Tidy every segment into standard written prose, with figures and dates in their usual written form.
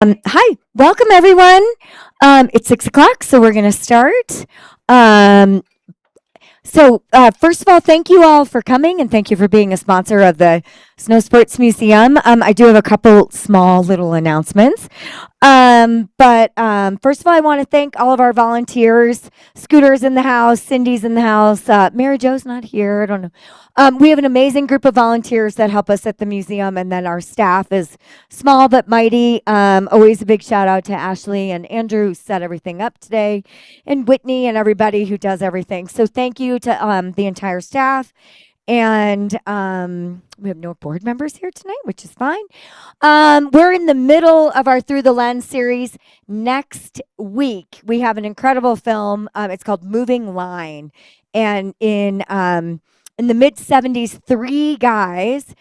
Hi, welcome everyone. It's 6 o'clock, so we're going to start. Um, first of all, thank you all for coming and thank you for being a sponsor of the Snow Sports Museum. I do have a couple small little announcements. But first of all, I want to thank all of our volunteers. Scooter's in the house, Cindy's in the house, Mary Jo's not here. I don't know. We have an amazing group of volunteers that help us at the museum, and then our staff is small but mighty. Always a big shout out to Ashley and Andrew who set everything up today, and Whitney and everybody who does everything. So thank you to the entire staff. And we have no board members here tonight, which is fine. We're in the middle of our Through the Lens series. Next week, we have an incredible film. It's called Moving Line. And in the mid 70s, three guys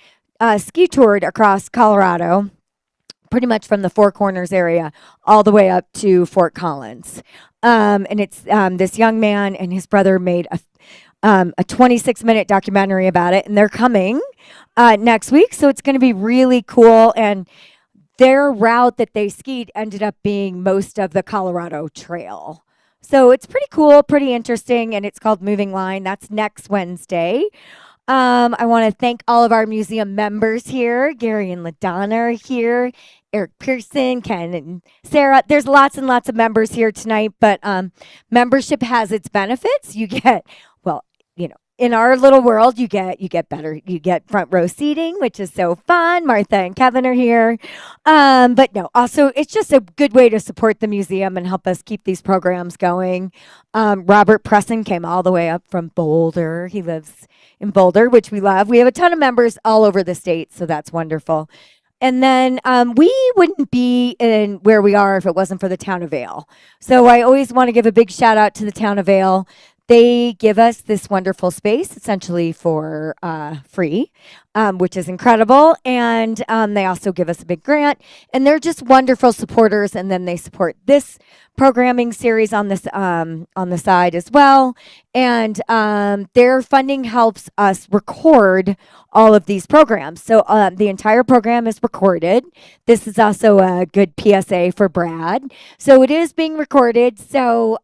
ski toured across Colorado, pretty much from the Four Corners area all the way up to Fort Collins. And it's this young man and his brother made a 26-minute documentary about it, and they're coming next week, so it's going to be really cool. And their route that they skied ended up being most of the Colorado Trail. So it's pretty cool, pretty interesting, and it's called Moving Line. That's next Wednesday. I want to thank all of our museum members here. Gary and LaDonna are here. Eric Pearson, Ken and Sarah. There's lots and lots of members here tonight, but membership has its benefits. You get, well, in our little world, you get front row seating, which is so fun. Martha and Kevin are here. But no, also it's just a good way to support the museum and help us keep these programs going. Robert Presson came all the way up from Boulder. He lives in Boulder, which we love. We have a ton of members all over the state, so that's wonderful. And then we wouldn't be in where we are if it wasn't for the town of Vail. So I always want to give a big shout out to the town of Vail. They give us this wonderful space essentially for free, which is incredible. And they also give us a big grant. And they're just wonderful supporters. And then they support this programming series on the side as well. And their funding helps us record all of these programs. So the entire program is recorded. This is also a good PSA for Brad. So it is being recorded. So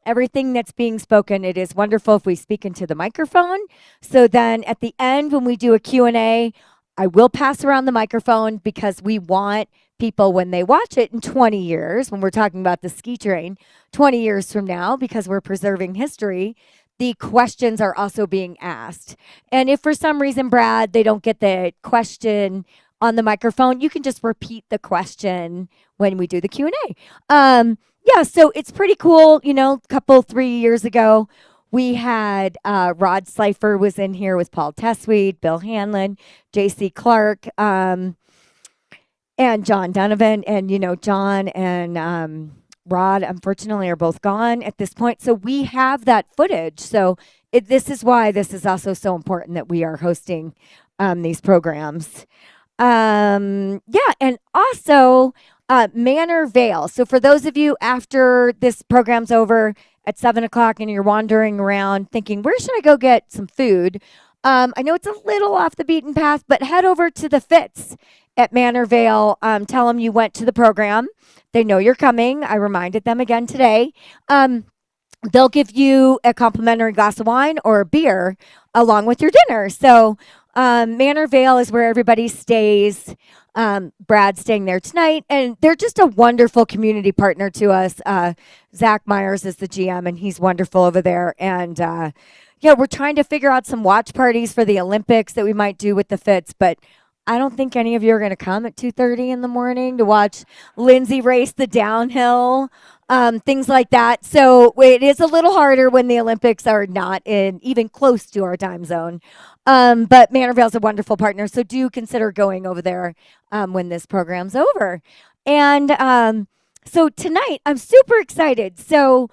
everything that's being spoken, it is wonderful if we speak into the microphone. So then at the end, when we do a Q&A, I will pass around the microphone because we want people, when they watch it in 20 years, when we're talking about the ski train, 20 years from now, because we're preserving history, the questions are also being asked. And if for some reason, Brad, they don't get the question on the microphone, you can just repeat the question when we do the Q&A. Yeah, so it's pretty cool. A 3 years ago, we had Rod Slifer was in here with Paul Tessweed, Bill Hanlon, J.C. Clark, and John Donovan. And, John and Rod, unfortunately, are both gone at this point. So we have that footage. So this is why this is also so important that we are hosting these programs. And also Manor Vale. So for those of you after this program's over at 7 o'clock and you're wandering around thinking, where should I go get some food? I know it's a little off the beaten path, but head over to the Fitz at Manor Vale. Tell them you went to the program. They know you're coming. I reminded them again today. They'll give you a complimentary glass of wine or a beer along with your dinner. So Manor Vale is where everybody stays. Brad's staying there tonight, and they're just a wonderful community partner to us. Zach Myers is the GM, and he's wonderful over there. And we're trying to figure out some watch parties for the Olympics that we might do with the Fitz, but I don't think any of you are going to come at 2:30 in the morning to watch Lindsay race the downhill, things like that. So it is a little harder when the Olympics are not even close to our time zone. But Manor Vale's a wonderful partner, so do consider going over there when this program's over. And so tonight, I'm super excited. So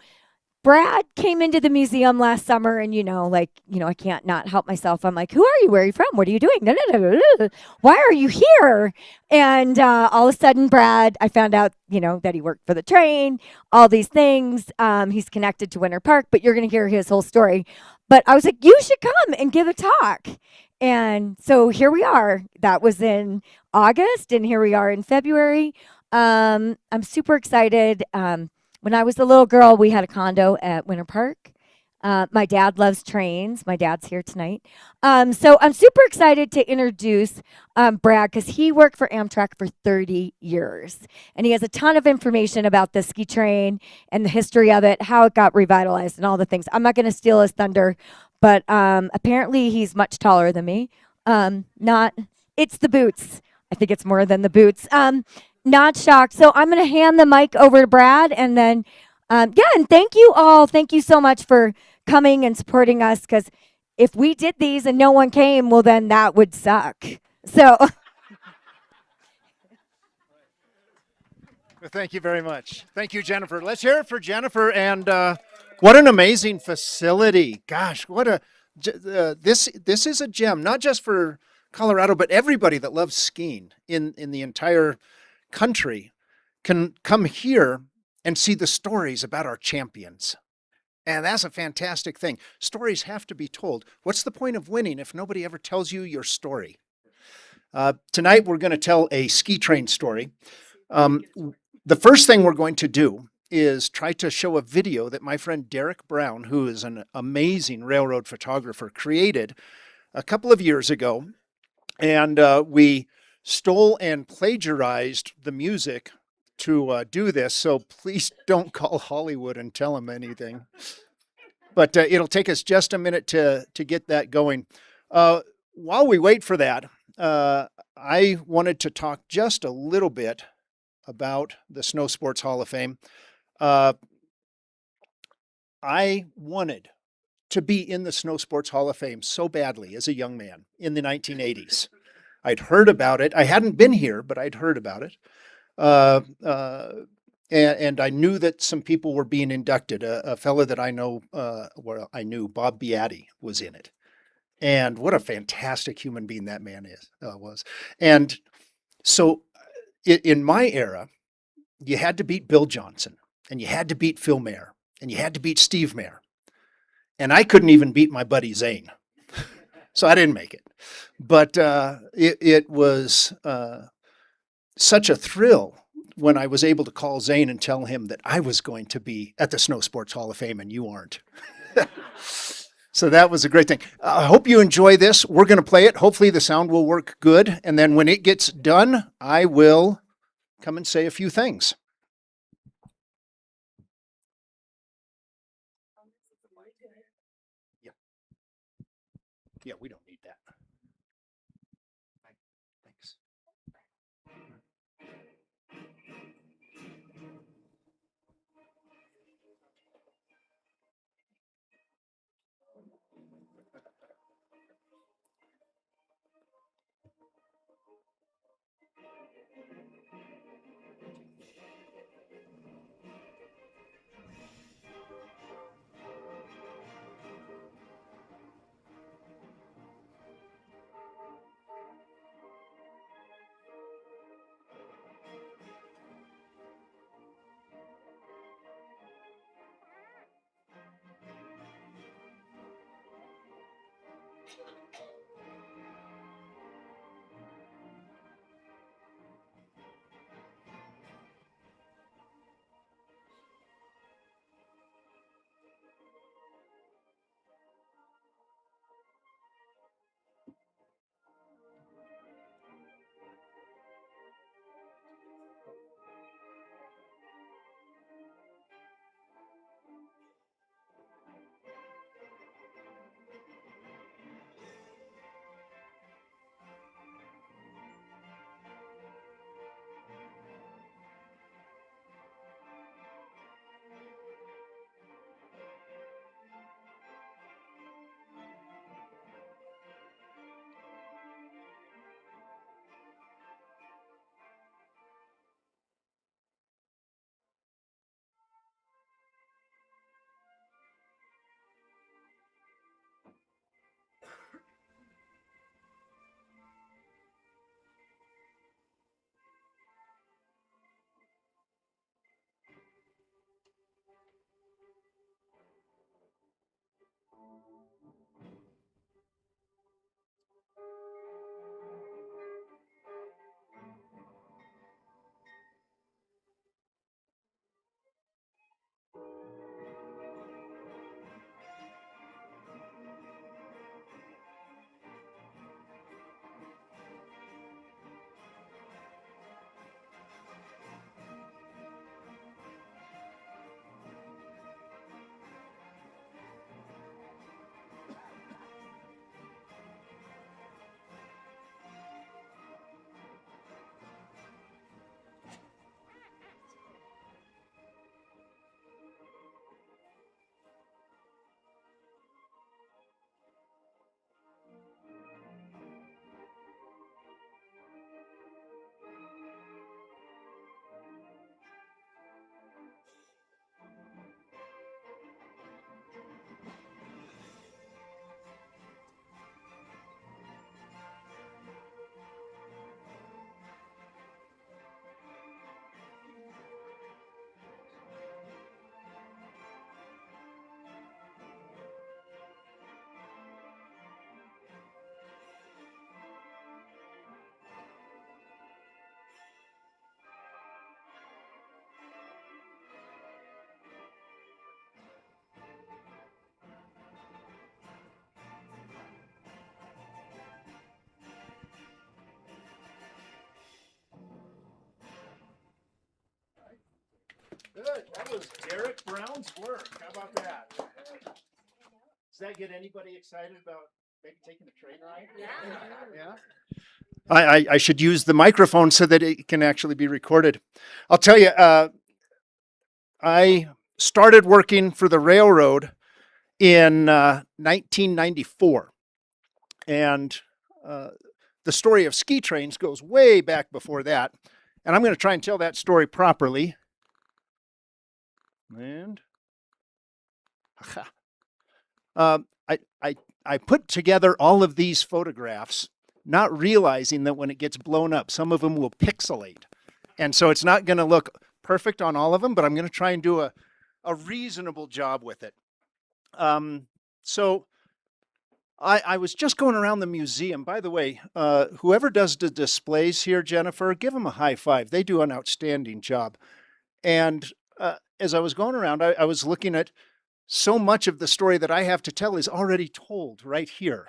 Brad came into the museum last summer, and I can't not help myself. I'm like, who are you? Where are you from? What are you doing? No, no, no, no, no. Why are you here? And all of a sudden, Brad, I found out, that he worked for the train, all these things. He's connected to Winter Park, but you're going to hear his whole story. But I was like, you should come and give a talk. And so here we are. That was in August, and here we are in February. I'm super excited. When I was a little girl, we had a condo at Winter Park. My dad loves trains. My dad's here tonight. So I'm super excited to introduce Brad because he worked for Amtrak for 30 years. And he has a ton of information about the ski train and the history of it, how it got revitalized, and all the things. I'm not going to steal his thunder, but apparently he's much taller than me. Not, it's the boots. I think it's more than the boots. Not shocked. So I'm going to hand the mic over to Brad and then, yeah, and thank you all. Thank you so much for coming and supporting us because if we did these and no one came, well, then that would suck. So, Well, thank you very much. Thank you, Jennifer. Let's hear it for Jennifer. And what an amazing facility! Gosh, this is a gem, not just for Colorado, but everybody that loves skiing in the entire country can come here and see the stories about our champions. And that's a fantastic thing. Stories have to be told. What's the point of winning if nobody ever tells you your story? Tonight, we're going to tell a ski train story. Um, the first thing we're going to do is try to show a video that my friend Derek Brown, who is an amazing railroad photographer, created a couple of years ago. And we stole and plagiarized the music to do this. So please don't call Hollywood and tell them anything. But it'll take us just a minute to get that going. While we wait for that, I wanted to talk just a little bit about the Snow Sports Hall of Fame. Uh, I wanted to be in the Snow Sports Hall of Fame so badly as a young man in the 1980s. I'd heard about it. I hadn't been here, but I'd heard about it. Uh, uh, and I knew that some people were being inducted. A fellow that I know, I knew, Bob Beatty, was in it. And what a fantastic human being that man was. And so in my era, you had to beat Bill Johnson, and you had to beat Phil Mayer, and you had to beat Steve Mayer. And I couldn't even beat my buddy Zane. So I didn't make it. But it was such a thrill when I was able to call Zane and tell him that I was going to be at the Snow Sports Hall of Fame and you aren't. So that was a great thing. I hope you enjoy this. We're going to play it. Hopefully the sound will work good. And then when it gets done, I will come and say a few things. Yeah. Yeah, we don't need that. Thanks. Eric Brown's work. How about that? Does that get anybody excited about maybe taking a train ride? Yeah. I should use the microphone so that it can actually be recorded. I'll tell you, I started working for the railroad in 1994. And the story of ski trains goes way back before that. And I'm going to try and tell that story properly. And I put together all of these photographs, not realizing that when it gets blown up, some of them will pixelate. And so it's not going to look perfect on all of them, but I'm going to try and do a reasonable job with it. So I was just going around the museum. By the way, whoever does the displays here, Jennifer, give them a high five. They do an outstanding job. And as I was going around, I was looking at so much of the story that I have to tell is already told right here.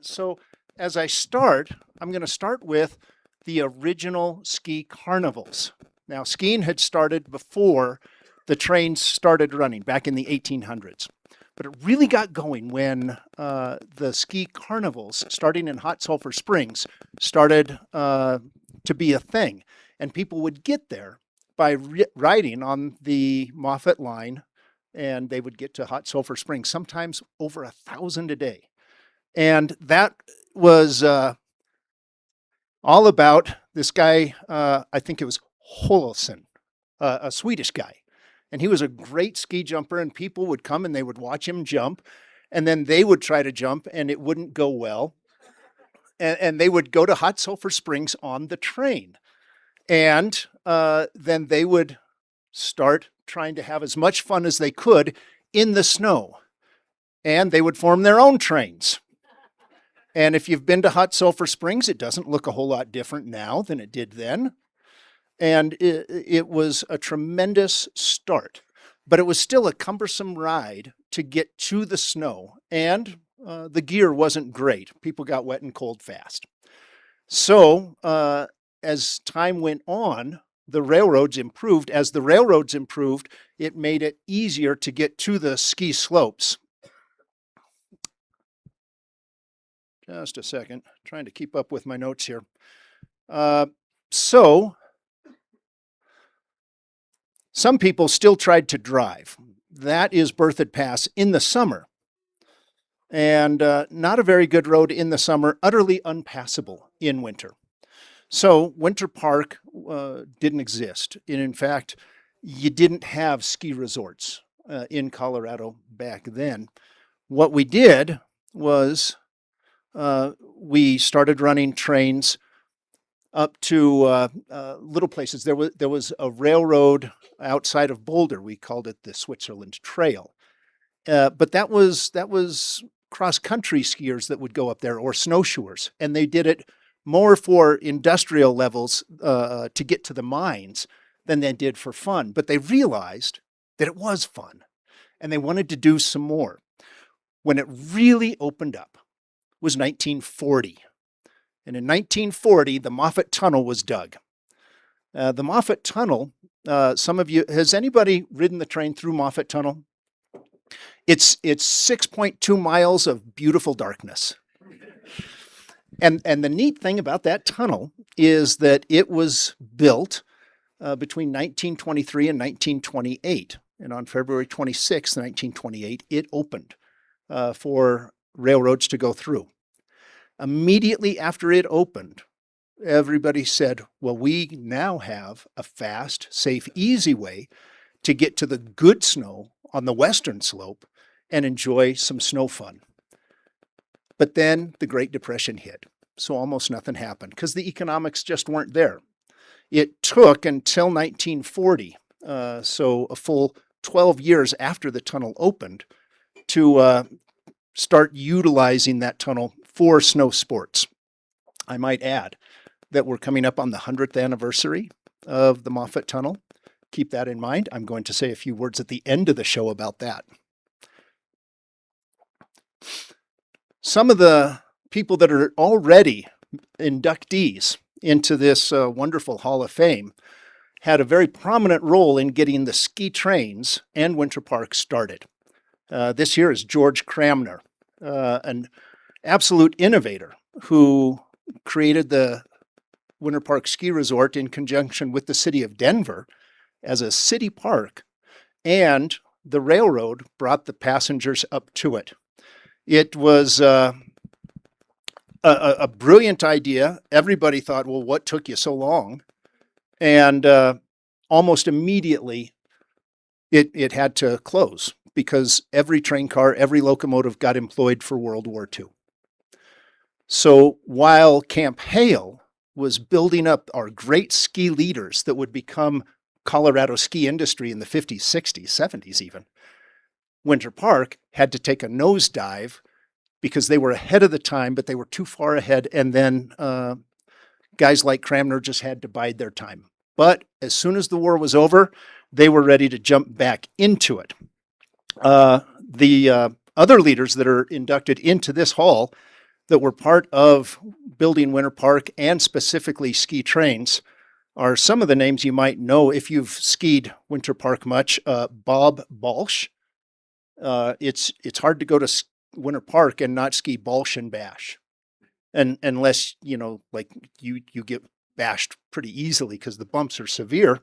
So as I start, I'm going to start with the original ski carnivals. Now, skiing had started before the trains started running back in the 1800s. But it really got going when the ski carnivals, starting in Hot Sulphur Springs, started to be a thing. And people would get there by riding on the Moffett line, and they would get to Hot Sulphur Springs, sometimes over 1,000 a day. And that was all about this guy, I think it was Holsen, a Swedish guy. And he was a great ski jumper, and people would come and they would watch him jump, and then they would try to jump and it wouldn't go well. And they would go to Hot Sulphur Springs on the train. And then they would start trying to have as much fun as they could in the snow. And they would form their own trains. And if you've been to Hot Sulphur Springs, it doesn't look a whole lot different now than it did then. And it was a tremendous start, but it was still a cumbersome ride to get to the snow, and the gear wasn't great. People got wet and cold fast. So as time went on, the railroads improved. As the railroads improved, it made it easier to get to the ski slopes. Just a second, trying to keep up with my notes here. Some people still tried to drive. That is Berthoud Pass in the summer. And not a very good road in the summer, utterly unpassable in winter. So Winter Park didn't exist. And in fact, you didn't have ski resorts in Colorado back then. What we did was we started running trains up to little places. There was a railroad outside of Boulder. We called it the Switzerland Trail. But that was cross-country skiers that would go up there, or snowshoers. And they did it more for industrial levels to get to the mines than they did for fun. But they realized that it was fun, and they wanted to do some more. When it really opened up was 1940. And in 1940, the Moffett Tunnel was dug. The Moffett Tunnel, some of you, has anybody ridden the train through Moffett Tunnel? It's 6.2 miles of beautiful darkness. And the neat thing about that tunnel is that it was built between 1923 and 1928. And on February 26, 1928, it opened for railroads to go through. Immediately after it opened, everybody said, well, we now have a fast, safe, easy way to get to the good snow on the western slope and enjoy some snow fun. But then the Great Depression hit, so almost nothing happened because the economics just weren't there. It took until 1940, so a full 12 years after the tunnel opened, to start utilizing that tunnel for snow sports. I might add that we're coming up on the 100th anniversary of the Moffett Tunnel. Keep that in mind. I'm going to say a few words at the end of the show about that. Some of the people that are already inductees into this wonderful Hall of Fame had a very prominent role in getting the ski trains and winter parks started. This here is George Cramner, an absolute innovator who created the Winter Park Ski Resort in conjunction with the city of Denver as a city park, and the railroad brought the passengers up to it. It was a brilliant idea. Everybody thought, well, what took you so long? And almost immediately it had to close because every train car, every locomotive got employed for World War II. So while Camp Hale was building up our great ski leaders that would become Colorado ski industry in the 50s, 60s, 70s even, Winter Park had to take a nosedive because they were ahead of the time, but they were too far ahead. And then guys like Cramner just had to bide their time. But as soon as the war was over, they were ready to jump back into it. The other leaders that are inducted into this hall that were part of building Winter Park and specifically ski trains are some of the names you might know if you've skied Winter Park much. Bob Balsh. It's hard to go to Winter Park and not ski Balsh and Bash, and unless like you get bashed pretty easily because the bumps are severe.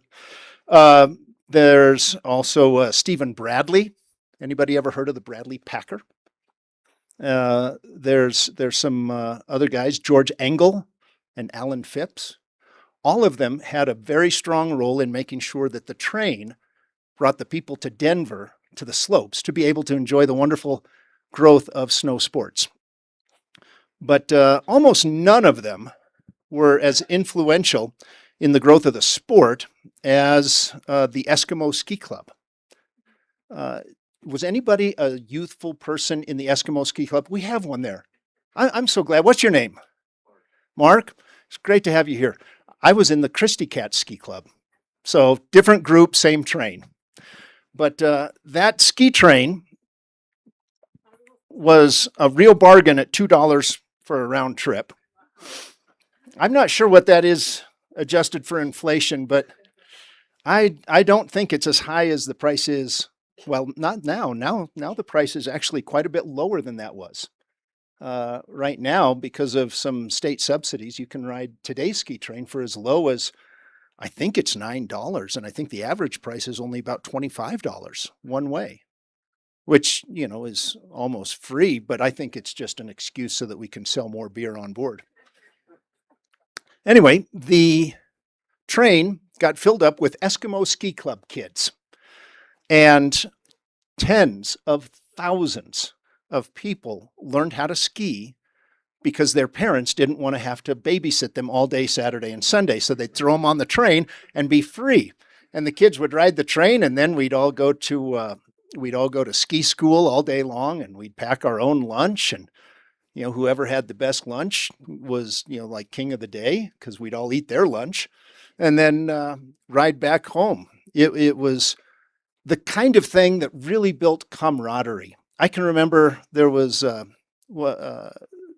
There's also Stephen Bradley. Anybody ever heard of the Bradley Packer? There's some other guys, George Engel and Alan Phipps. All of them had a very strong role in making sure that the train brought the people to Denver, to the slopes, to be able to enjoy the wonderful growth of snow sports. But almost none of them were as influential in the growth of the sport as the Eskimo Ski Club. Was anybody a youthful person in the Eskimo Ski Club? We have one there. I'm so glad. What's your name? Mark? It's great to have you here. I was in the Christie Cat Ski Club. So different group, same train. But that ski train was a real bargain at $2 for a round trip. I'm not sure what that is adjusted for inflation, but I don't think it's as high as the price is. Well, not now. Now the price is actually quite a bit lower than that was. Right now, because of some state subsidies, you can ride today's ski train for as low as, I think it's $9, and I think the average price is only about $25 one way, which, is almost free, but I think it's just an excuse so that we can sell more beer on board. Anyway, the train got filled up with Eskimo Ski Club kids, and tens of thousands of people learned how to ski because their parents didn't want to have to babysit them all day Saturday and Sunday. So they'd throw them on the train and be free. And the kids would ride the train, and then we'd all go to ski school all day long, and we'd pack our own lunch. And, whoever had the best lunch was, like king of the day, because we'd all eat their lunch and then ride back home. It was the kind of thing that really built camaraderie. I can remember there was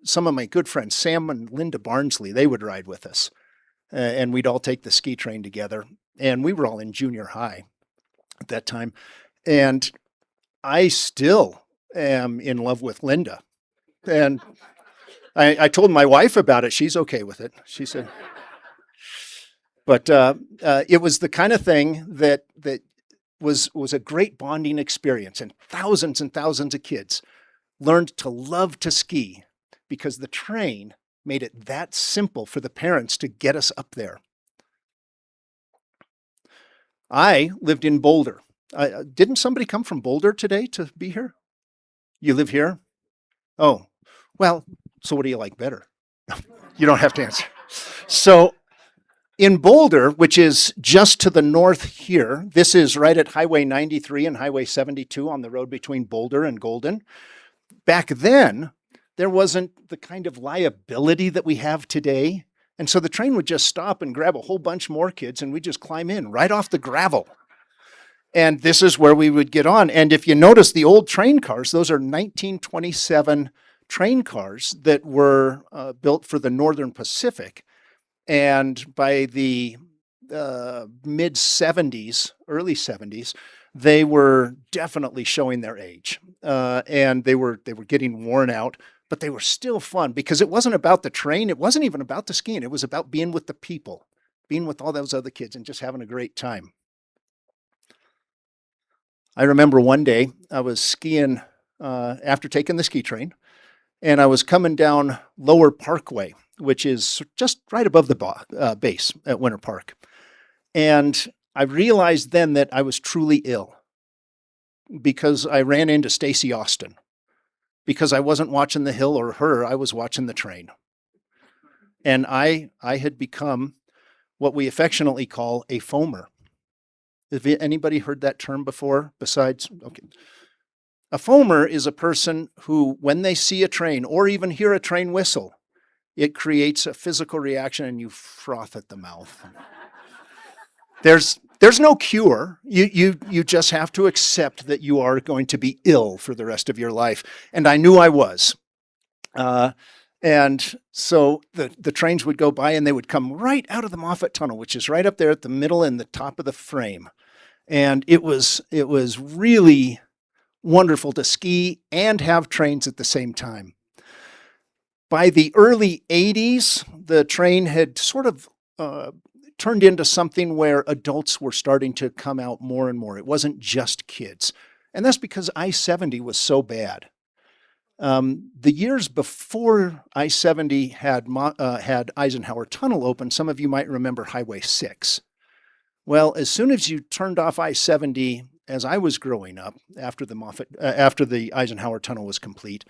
some of my good friends, Sam and Linda Barnsley, they would ride with us, and we'd all take the ski train together. And we were all in junior high at that time. And I still am in love with Linda. And I told my wife about it. She's okay with it. She said, but it was the kind of thing that was a great bonding experience. And thousands of kids learned to love to ski because the train made it that simple for the parents to get us up there. I lived in Boulder. Didn't somebody come from Boulder today to be here? You live here? Oh, well, so what do you like better? You don't have to answer. So in Boulder, which is just to the north here, this is right at Highway 93 and Highway 72 on the road between Boulder and Golden. Back then, there wasn't the kind of liability that we have today. And so the train would just stop and grab a whole bunch more kids, and we'd just climb in right off the gravel. And this is where we would get on. And if you notice the old train cars, those are 1927 train cars that were built for the Northern Pacific. And by the mid 70s, early 70s, they were definitely showing their age, and they were getting worn out, but they were still fun because it wasn't about the train. It wasn't even about the skiing. It was about being with the people, being with all those other kids, and just having a great time. I remember one day I was skiing after taking the ski train, and I was coming down Lower Parkway, which is just right above the base at Winter Park. And I realized then that I was truly ill because I ran into Stacy Austin. Because I wasn't watching the hill or her, I was watching the train. And I had become what we affectionately call a foamer. Have anybody heard that term before besides? Okay. A foamer is a person who, when they see a train or even hear a train whistle, it creates a physical reaction and you froth at the mouth. There's no cure. You just have to accept that you are going to be ill for the rest of your life. And I knew I was. And so the trains would go by and they would come right out of the Moffat Tunnel, which is right up there at the middle and the top of the frame. And it was really wonderful to ski and have trains at the same time. By the early 80s, the train had sort of turned into something where adults were starting to come out more and more. It wasn't just kids. And that's because I-70 was so bad. The years before I-70 had Eisenhower Tunnel open, some of you might remember Highway 6. Well, as soon as you turned off I-70, as I was growing up, after the Eisenhower Tunnel was complete,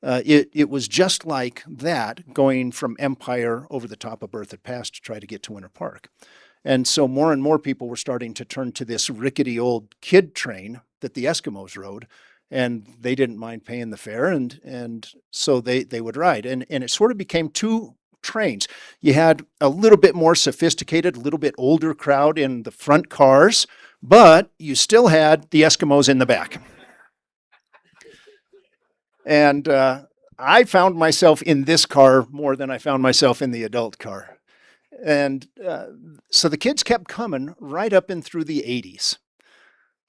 it was just like that, going from Empire over the top of Berthoud Pass to try to get to Winter Park. And so more and more people were starting to turn to this rickety old kid train that the Eskimos rode, and they didn't mind paying the fare, and so they would ride. And it sort of became two trains. You had a little bit more sophisticated, a little bit older crowd in the front cars, but you still had the Eskimos in the back. And I found myself in this car more than I found myself in the adult car. And so the kids kept coming right up and through the 80s.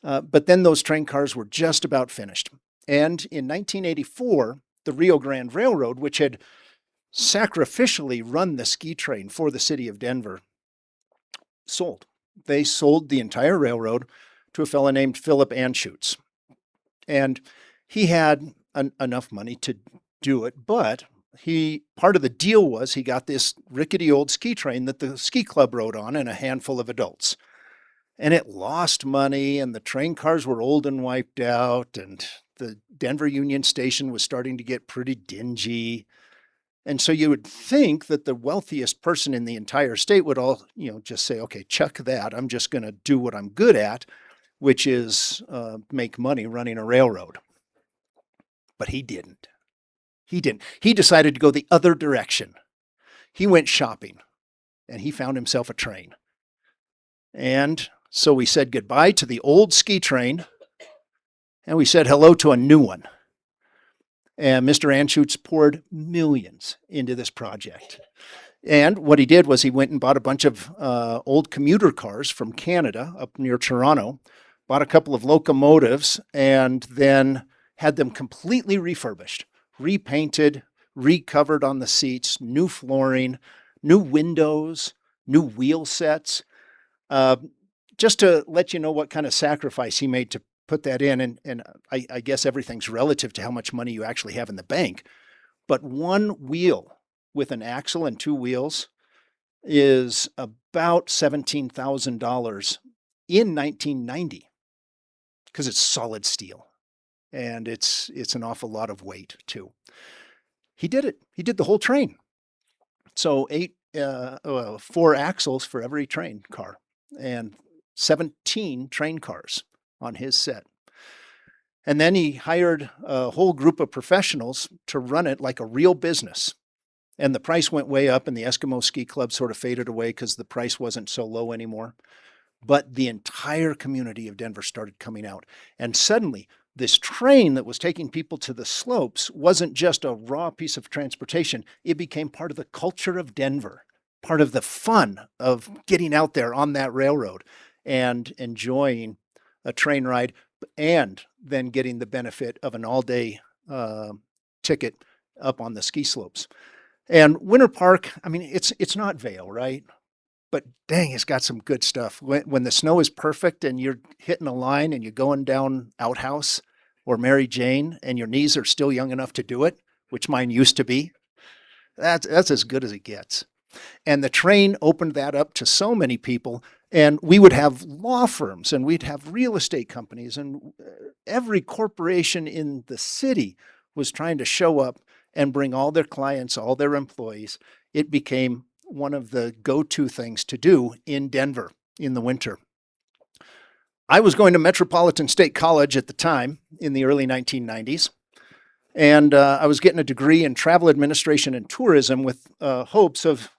But then those train cars were just about finished. And in 1984, the Rio Grande Railroad, which had sacrificially run the ski train for the city of Denver, sold. They sold the entire railroad to a fellow named Philip Anschutz. And he had enough money to do it, but part of the deal was he got this rickety old ski train that the ski club rode on and a handful of adults. And it lost money, and the train cars were old and wiped out, and the Denver Union Station was starting to get pretty dingy. And so you would think that the wealthiest person in the entire state would all, just say, okay, chuck that. I'm just going to do what I'm good at, which is make money running a railroad. But he didn't. He decided to go the other direction. He went shopping, and he found himself a train. And so we said goodbye to the old ski train, and we said hello to a new one. And Mr. Anschutz poured millions into this project. And what he did was he went and bought a bunch of old commuter cars from Canada up near Toronto, bought a couple of locomotives, and then had them completely refurbished, repainted, recovered on the seats, new flooring, new windows, new wheel sets. Just to let you know what kind of sacrifice he made to put that in, and I guess everything's relative to how much money you actually have in the bank, but one wheel with an axle and two wheels is about $17,000 in 1990 because it's solid steel, and it's an awful lot of weight too. He did it. He did the whole train. So 4 axles for every train car, and 17 train cars on his set. And then he hired a whole group of professionals to run it like a real business. And the price went way up, and the Eskimo Ski Club sort of faded away because the price wasn't so low anymore. But the entire community of Denver started coming out. And suddenly, this train that was taking people to the slopes wasn't just a raw piece of transportation. It became part of the culture of Denver. part of the fun of getting out there on that railroad and enjoying a train ride, and then getting the benefit of an all-day ticket up on the ski slopes. And Winter Park, I mean, it's not Vail, right? But dang, it's got some good stuff. When the snow is perfect and you're hitting a line and you're going down Outhouse or Mary Jane and your knees are still young enough to do it, which mine used to be, that's as good as it gets. And the train opened that up to so many people. And we would have law firms and we'd have real estate companies, and every corporation in the city was trying to show up and bring all their clients, all their employees. It became one of the go-to things to do in Denver in the winter. I was going to Metropolitan State College at the time in the early 1990s. And I was getting a degree in travel administration and tourism with hopes of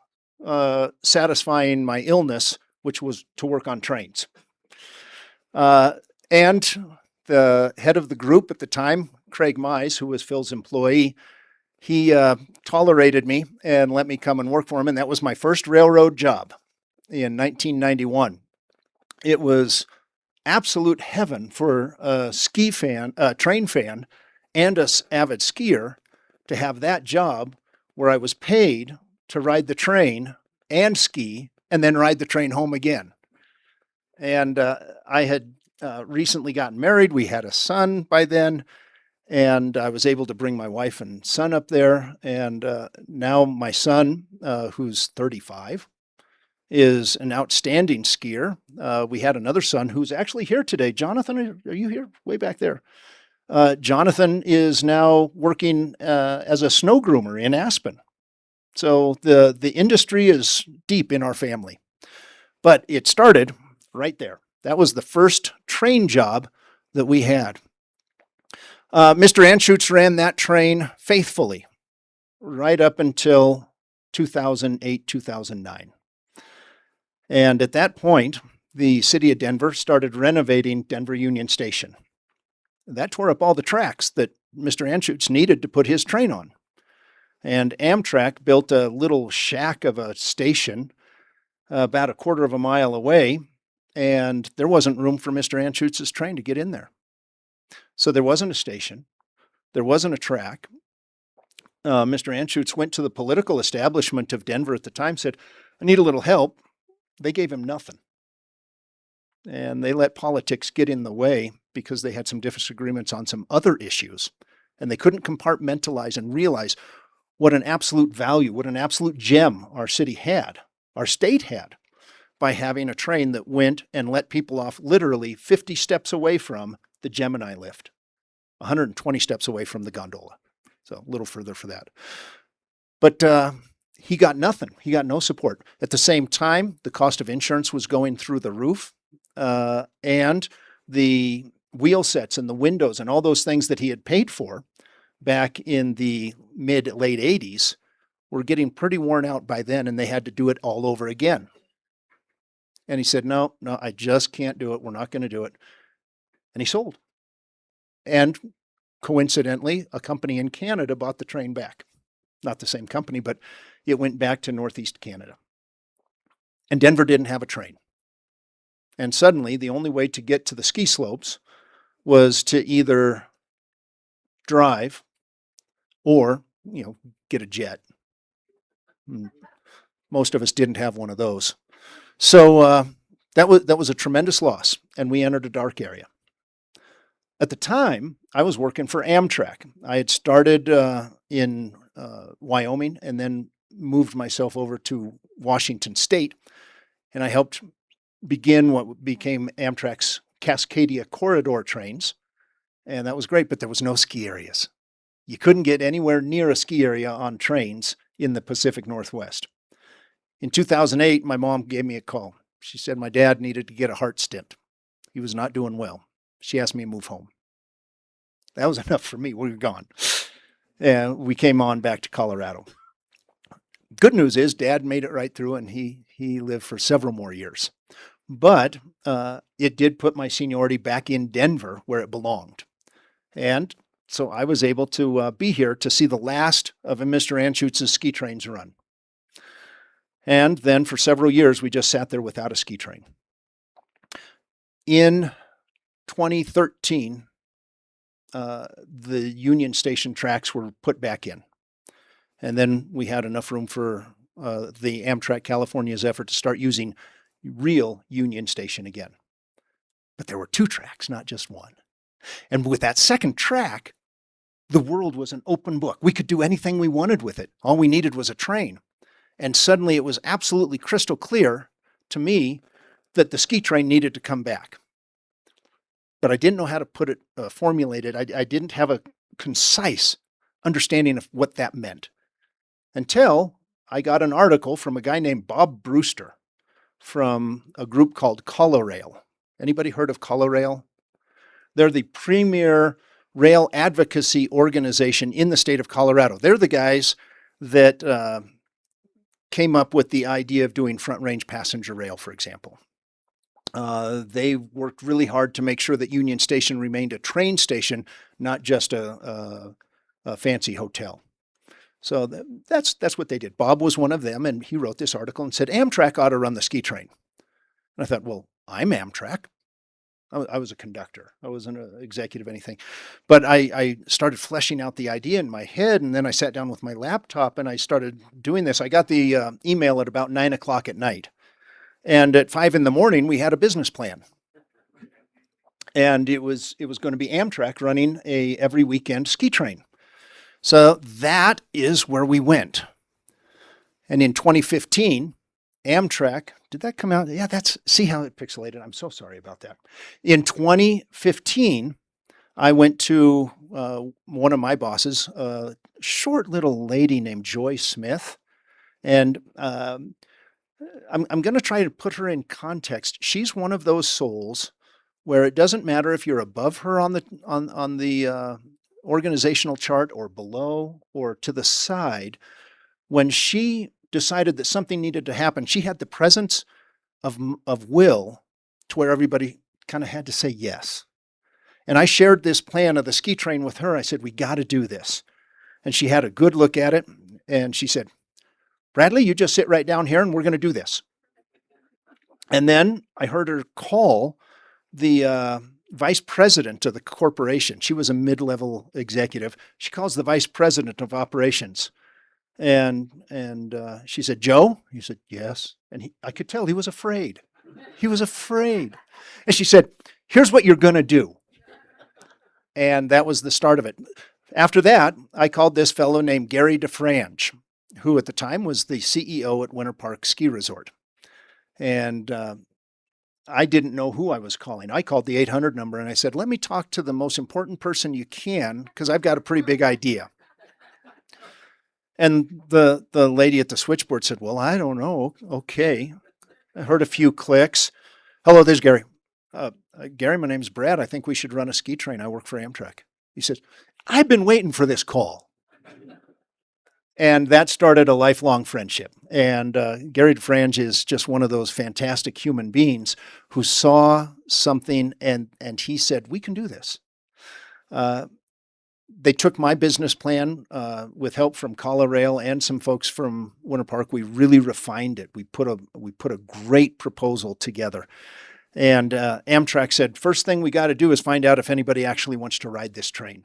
satisfying my illness, which was to work on trains. And the head of the group at the time, Craig Mize, who was Phil's employee, he tolerated me and let me come and work for him. And that was my first railroad job in 1991. It was absolute heaven for a train fan, and an avid skier to have that job where I was paid to ride the train and ski and then ride the train home again. And I had recently gotten married. We had a son by then, and I was able to bring my wife and son up there. And now my son, who's 35, is an outstanding skier. We had another son who's actually here today. Jonathan, are you here? Way back there. Jonathan is now working as a snow groomer in Aspen. So the industry is deep in our family. But it started right there. That was the first train job that we had. Mr. Anschutz ran that train faithfully right up until 2008, 2009. And at that point, the city of Denver started renovating Denver Union Station. That tore up all the tracks that Mr. Anschutz needed to put his train on. And Amtrak built a little shack of a station about a quarter of a mile away, and there wasn't room for Mr. Anschutz's train to get in there. So there wasn't a station. There wasn't a track. Mr. Anschutz went to the political establishment of Denver at the time, said, I need a little help. They gave him nothing. And they let politics get in the way because they had some disagreements on some other issues. And they couldn't compartmentalize and realize what an absolute value, what an absolute gem our city had, our state had, by having a train that went and let people off literally 50 steps away from the Gemini lift, 120 steps away from the gondola. So a little further for that. But he got nothing. He got no support. At the same time, the cost of insurance was going through the roof, and the wheel sets and the windows and all those things that he had paid for back in the late 80s were getting pretty worn out by then, and they had to do it all over again. And he said, no, I just can't do it. We're not going to do it. And he sold. And coincidentally, a company in Canada bought the train back. Not the same company, but it went back to Northeast Canada. And Denver didn't have a train. And suddenly, the only way to get to the ski slopes was to either drive or, get a jet. Most of us didn't have one of those. So that was a tremendous loss, and we entered a dark area. At the time, I was working for Amtrak. I had started in Wyoming and then moved myself over to Washington State, and I helped begin what became Amtrak's Cascadia Corridor trains, and that was great, but there was no ski areas. You couldn't get anywhere near a ski area on trains in the Pacific Northwest. In 2008, my mom gave me a call. She said my dad needed to get a heart stent. He was not doing well. She asked me to move home. That was enough for me. We were gone. And we came on back to Colorado. Good news is Dad made it right through, and he lived for several more years. But it did put my seniority back in Denver where it belonged. And so I was able to be here to see the last of Mr. Anschutz's ski trains run. And then for several years, we just sat there without a ski train. In 2013, the Union Station tracks were put back in. And then we had enough room for the Amtrak California's effort to start using real Union Station again. But there were 2 tracks, not just one. And with that second track, the world was an open book. We could do anything we wanted with it. All we needed was a train. And suddenly it was absolutely crystal clear to me that the ski train needed to come back. But I didn't know how to put it, formulate it. I didn't have a concise understanding of what that meant until I got an article from a guy named Bob Brewster from a group called Colorail. Anybody heard of Colorail? They're the premier rail advocacy organization in the state of Colorado. They're the guys that came up with the idea of doing front range passenger rail, for example. They worked really hard to make sure that Union Station remained a train station, not just a fancy hotel. So that's what they did. Bob was one of them, and he wrote this article and said, Amtrak ought to run the ski train. And I thought, well, I'm Amtrak. I was a conductor. I wasn't an executive anything. But I started fleshing out the idea in my head, and then I sat down with my laptop and I started doing this. I got the email at about 9 o'clock at night. And at 5 in the morning, we had a business plan. And it was going to be Amtrak running a every weekend ski train. So that is where we went. And in 2015, Amtrak, did that come out? Yeah, see how it pixelated. I'm so sorry about that. In 2015, I went to one of my bosses, a short little lady named Joy Smith. And I'm going to try to put her in context. She's one of those souls where it doesn't matter if you're above her on the organizational chart or below or to the side. When she decided that something needed to happen, she had the presence of will to where everybody kind of had to say yes. And I shared this plan of the ski train with her. I said, we got to do this. And she had a good look at it. And she said, Bradley, you just sit right down here and we're going to do this. And then I heard her call the vice president of the corporation. She was a mid-level executive. She calls the vice president of operations. And she said, Joe? He said, yes. And I could tell he was afraid. He was afraid. And she said, here's what you're going to do. And that was the start of it. After that, I called this fellow named Gary DeFrange, who at the time was the CEO at Winter Park Ski Resort. And I didn't know who I was calling. I called the 800 number and I said, let me talk to the most important person you can, because I've got a pretty big idea. And the lady at the switchboard said, well, I don't know. Okay. I heard a few clicks. Hello, there's Gary. Gary, my name's Brad. I think we should run a ski train. I work for Amtrak. He says, I've been waiting for this call. And that started a lifelong friendship. And Gary DeFrange is just one of those fantastic human beings who saw something and he said, we can do this. They took my business plan with help from Colorail and some folks from Winter Park. We really refined it. We put a great proposal together. And Amtrak said, first thing we got to do is find out if anybody actually wants to ride this train.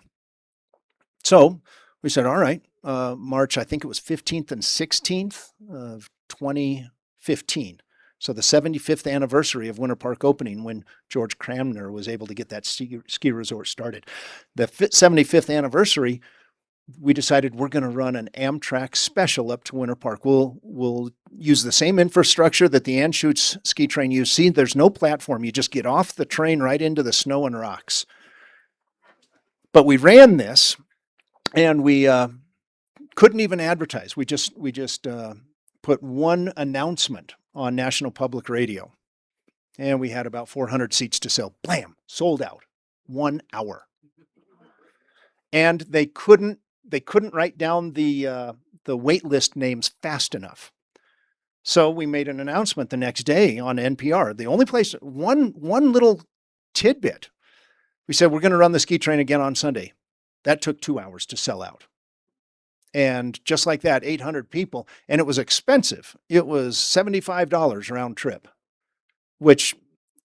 So we said, all right, March, I think it was 15th and 16th of 2015. So the 75th anniversary of Winter Park opening, when George Cramner was able to get that ski resort started. The 75th anniversary, we decided we're going to run an Amtrak special up to Winter Park. We'll use the same infrastructure that the Anschutz ski train used. See, there's no platform. You just get off the train right into the snow and rocks. But we ran this, and we couldn't even advertise. We just put one announcement on National Public Radio, and we had about 400 seats to sell. Blam, sold out, 1 hour. And they couldn't write down the wait list names fast enough. So we made an announcement the next day on NPR. The only place, one little tidbit. We said, we're going to run the ski train again on Sunday. That took 2 hours to sell out. And just like that, 800 people. And it was expensive. It was $75 round trip, which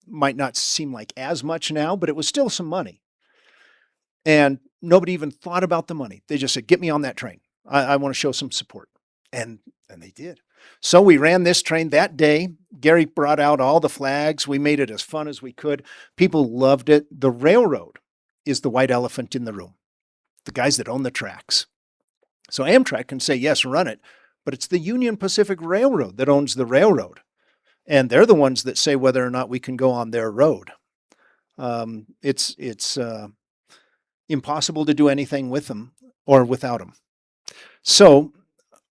might not seem like as much now, but it was still some money. And nobody even thought about the money. They just said, get me on that train. I want to show some support. And they did. So we ran this train that day. Gary brought out all the flags. We made it as fun as we could. People loved it. The railroad is the white elephant in the room, the guys that own the tracks. So Amtrak can say, yes, run it, but it's the Union Pacific Railroad that owns the railroad. And they're the ones that say whether or not we can go on their road. It's impossible to do anything with them or without them. So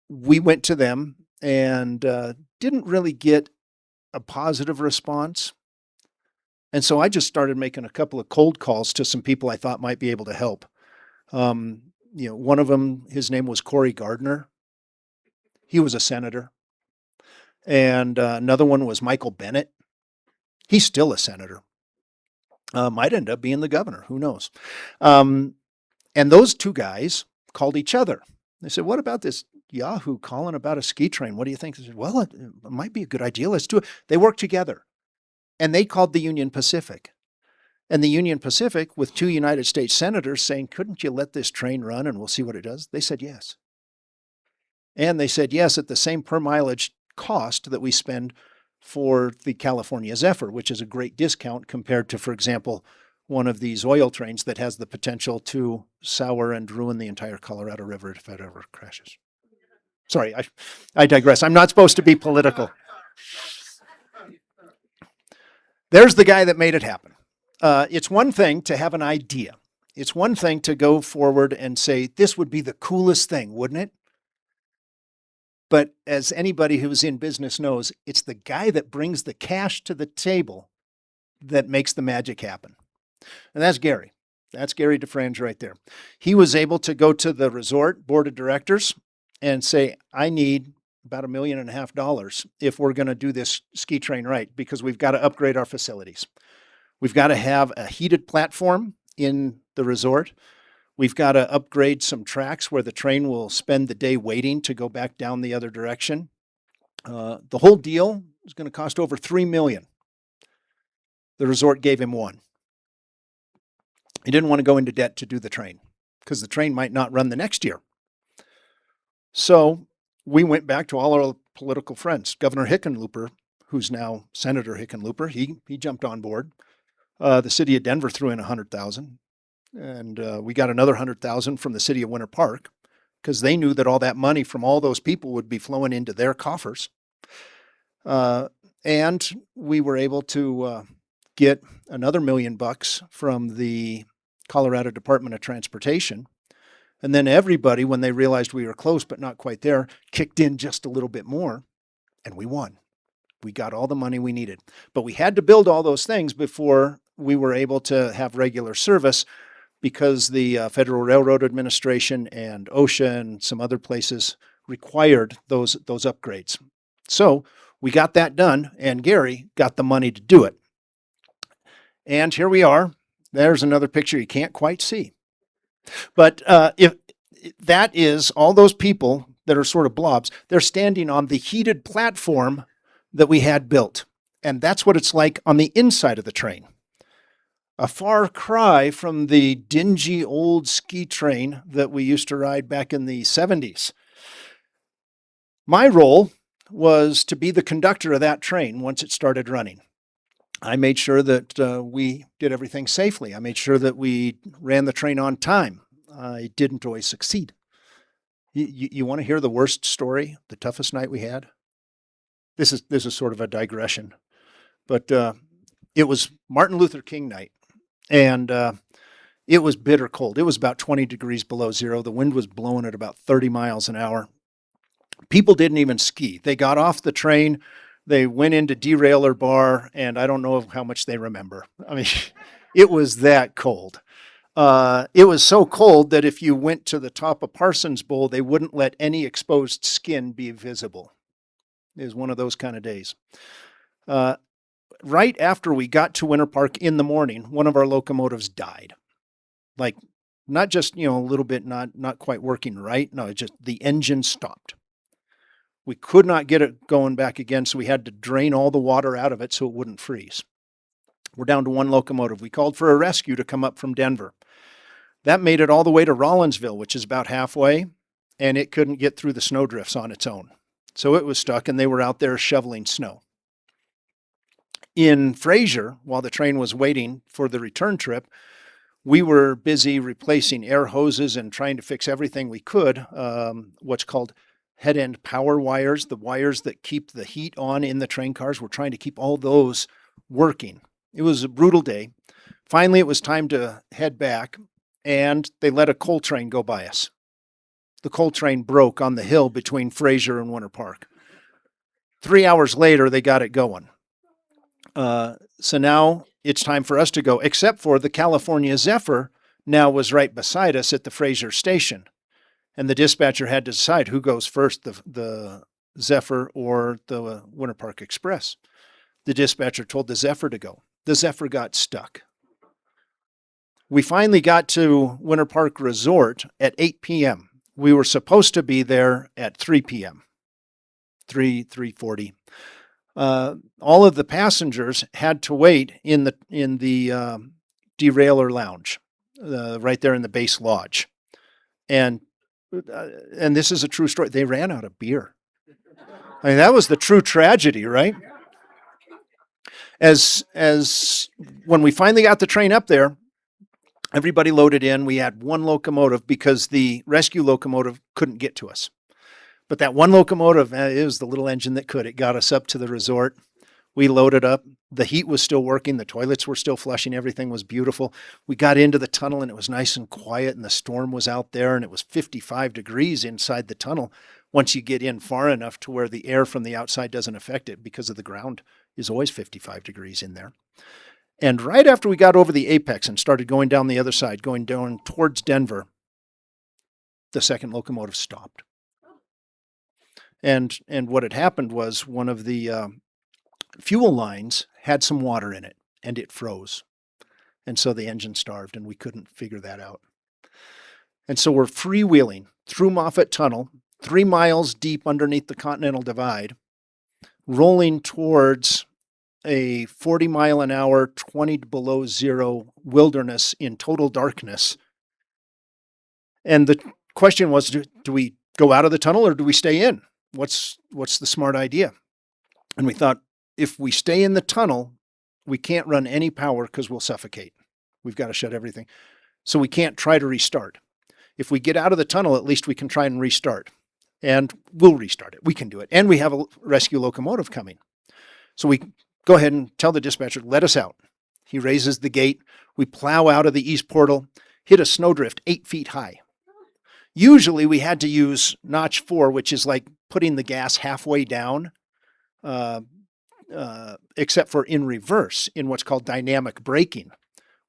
we went to them and didn't really get a positive response. And so I just started making a couple of cold calls to some people I thought might be able to help. One of them, his name was Cory Gardner. He was a senator. And another one was Michael Bennett. He's still a senator. Might end up being the governor. Who knows? And those two guys called each other. They said, what about this Yahoo calling about a ski train? What do you think? They said, well, it might be a good idea. Let's do it. They worked together. And they called the Union Pacific. And the Union Pacific, with two United States senators saying, couldn't you let this train run and we'll see what it does? They said yes. And they said yes at the same per mileage cost that we spend for the California Zephyr, which is a great discount compared to, for example, one of these oil trains that has the potential to sour and ruin the entire Colorado River if it ever crashes. Sorry, I digress. I'm not supposed to be political. There's the guy that made it happen. It's one thing to have an idea. It's one thing to go forward and say, this would be the coolest thing, wouldn't it? But as anybody who's in business knows, it's the guy that brings the cash to the table that makes the magic happen. And that's Gary. That's Gary DeFrange right there. He was able to go to the resort board of directors and say, I need about $1.5 million if we're going to do this ski train right, because we've got to upgrade our facilities. We've got to have a heated platform in the resort. We've got to upgrade some tracks where the train will spend the day waiting to go back down the other direction. The whole deal is going to cost over $3 million. The resort gave him $1 million. He didn't want to go into debt to do the train because the train might not run the next year. So we went back to all our political friends. Governor Hickenlooper, who's now Senator Hickenlooper, he jumped on board. The city of Denver threw in $100,000, and we got another $100,000 from the city of Winter Park because they knew that all that money from all those people would be flowing into their coffers. And we were able to get another $1 million from the Colorado Department of Transportation. And then everybody, when they realized we were close but not quite there, kicked in just a little bit more, and we won. We got all the money we needed. But we had to build all those things before we were able to have regular service, because the Federal Railroad Administration and OSHA and some other places required those upgrades. So we got that done, and Gary got the money to do it. And here we are. There's another picture you can't quite see. But if that is all those people that are sort of blobs, they're standing on the heated platform that we had built. And that's what it's like on the inside of the train. A far cry from the dingy old ski train that we used to ride back in the 70s. My role was to be the conductor of that train once it started running. I made sure that we did everything safely. I made sure that we ran the train on time. I didn't always succeed. You want to hear the worst story, the toughest night we had? This is sort of a digression, but it was Martin Luther King night, and it was bitter cold. It was about 20 degrees below zero. The wind was blowing at about 30 miles an hour. People didn't even ski. They got off the train. They went into Derailer Bar, and I don't know how much they remember. I mean, it was that cold. It was so cold that if you went to the top of Parsons Bowl, they wouldn't let any exposed skin be visible. It was one of those kind of days. Right after we got to Winter Park in the morning, one of our locomotives died. Like, not just, a little bit not quite working right. No, it just the engine stopped. We could not get it going back again, so we had to drain all the water out of it so it wouldn't freeze. We're down to one locomotive. We called for a rescue to come up from Denver. That made it all the way to Rollinsville, which is about halfway, and it couldn't get through the snowdrifts on its own. So it was stuck, and they were out there shoveling snow. In Fraser, while the train was waiting for the return trip, we were busy replacing air hoses and trying to fix everything we could, what's called head end power wires, the wires that keep the heat on in the train cars. We're trying to keep all those working. It was a brutal day. Finally, it was time to head back, and they let a coal train go by us. The coal train broke on the hill between Fraser and Winter Park. 3 hours later, they got it going. So now it's time for us to go, except for the California Zephyr now was right beside us at the Fraser station. And the dispatcher had to decide who goes first, the Zephyr or the Winter Park Express. The dispatcher told the Zephyr to go. The Zephyr got stuck. We finally got to Winter Park Resort at 8 p.m. We were supposed to be there at 3 p.m., 3:40. All of the passengers had to wait in the derailer lounge, right there in the base lodge. And this is a true story. They ran out of beer. I mean, that was the true tragedy, right? As when we finally got the train up there, everybody loaded in. We had one locomotive because the rescue locomotive couldn't get to us. But that one locomotive, it was the little engine that could. It got us up to the resort. We loaded up. The heat was still working. The toilets were still flushing. Everything was beautiful. We got into the tunnel, and it was nice and quiet, and the storm was out there, and it was 55 degrees inside the tunnel once you get in far enough to where the air from the outside doesn't affect it, because of the ground is always 55 degrees in there. And right after we got over the apex and started going down the other side, going down towards Denver, the second locomotive stopped. And what had happened was one of the fuel lines had some water in it, and it froze. And so the engine starved, and we couldn't figure that out. And so we're freewheeling through Moffett Tunnel, 3 miles deep underneath the Continental Divide, rolling towards a 40 mile an hour, 20 below zero wilderness in total darkness. And the question was, do we go out of the tunnel or do we stay in? What's the smart idea? And we thought, if we stay in the tunnel, we can't run any power because we'll suffocate. We've got to shut everything. So we can't try to restart. If we get out of the tunnel, at least we can try and restart. And we'll restart it. We can do it. And we have a rescue locomotive coming. So we go ahead and tell the dispatcher, let us out. He raises the gate. We plow out of the east portal, hit a snowdrift 8 feet high. Usually we had to use notch 4, which is like putting the gas halfway down, except for in reverse, in what's called dynamic braking,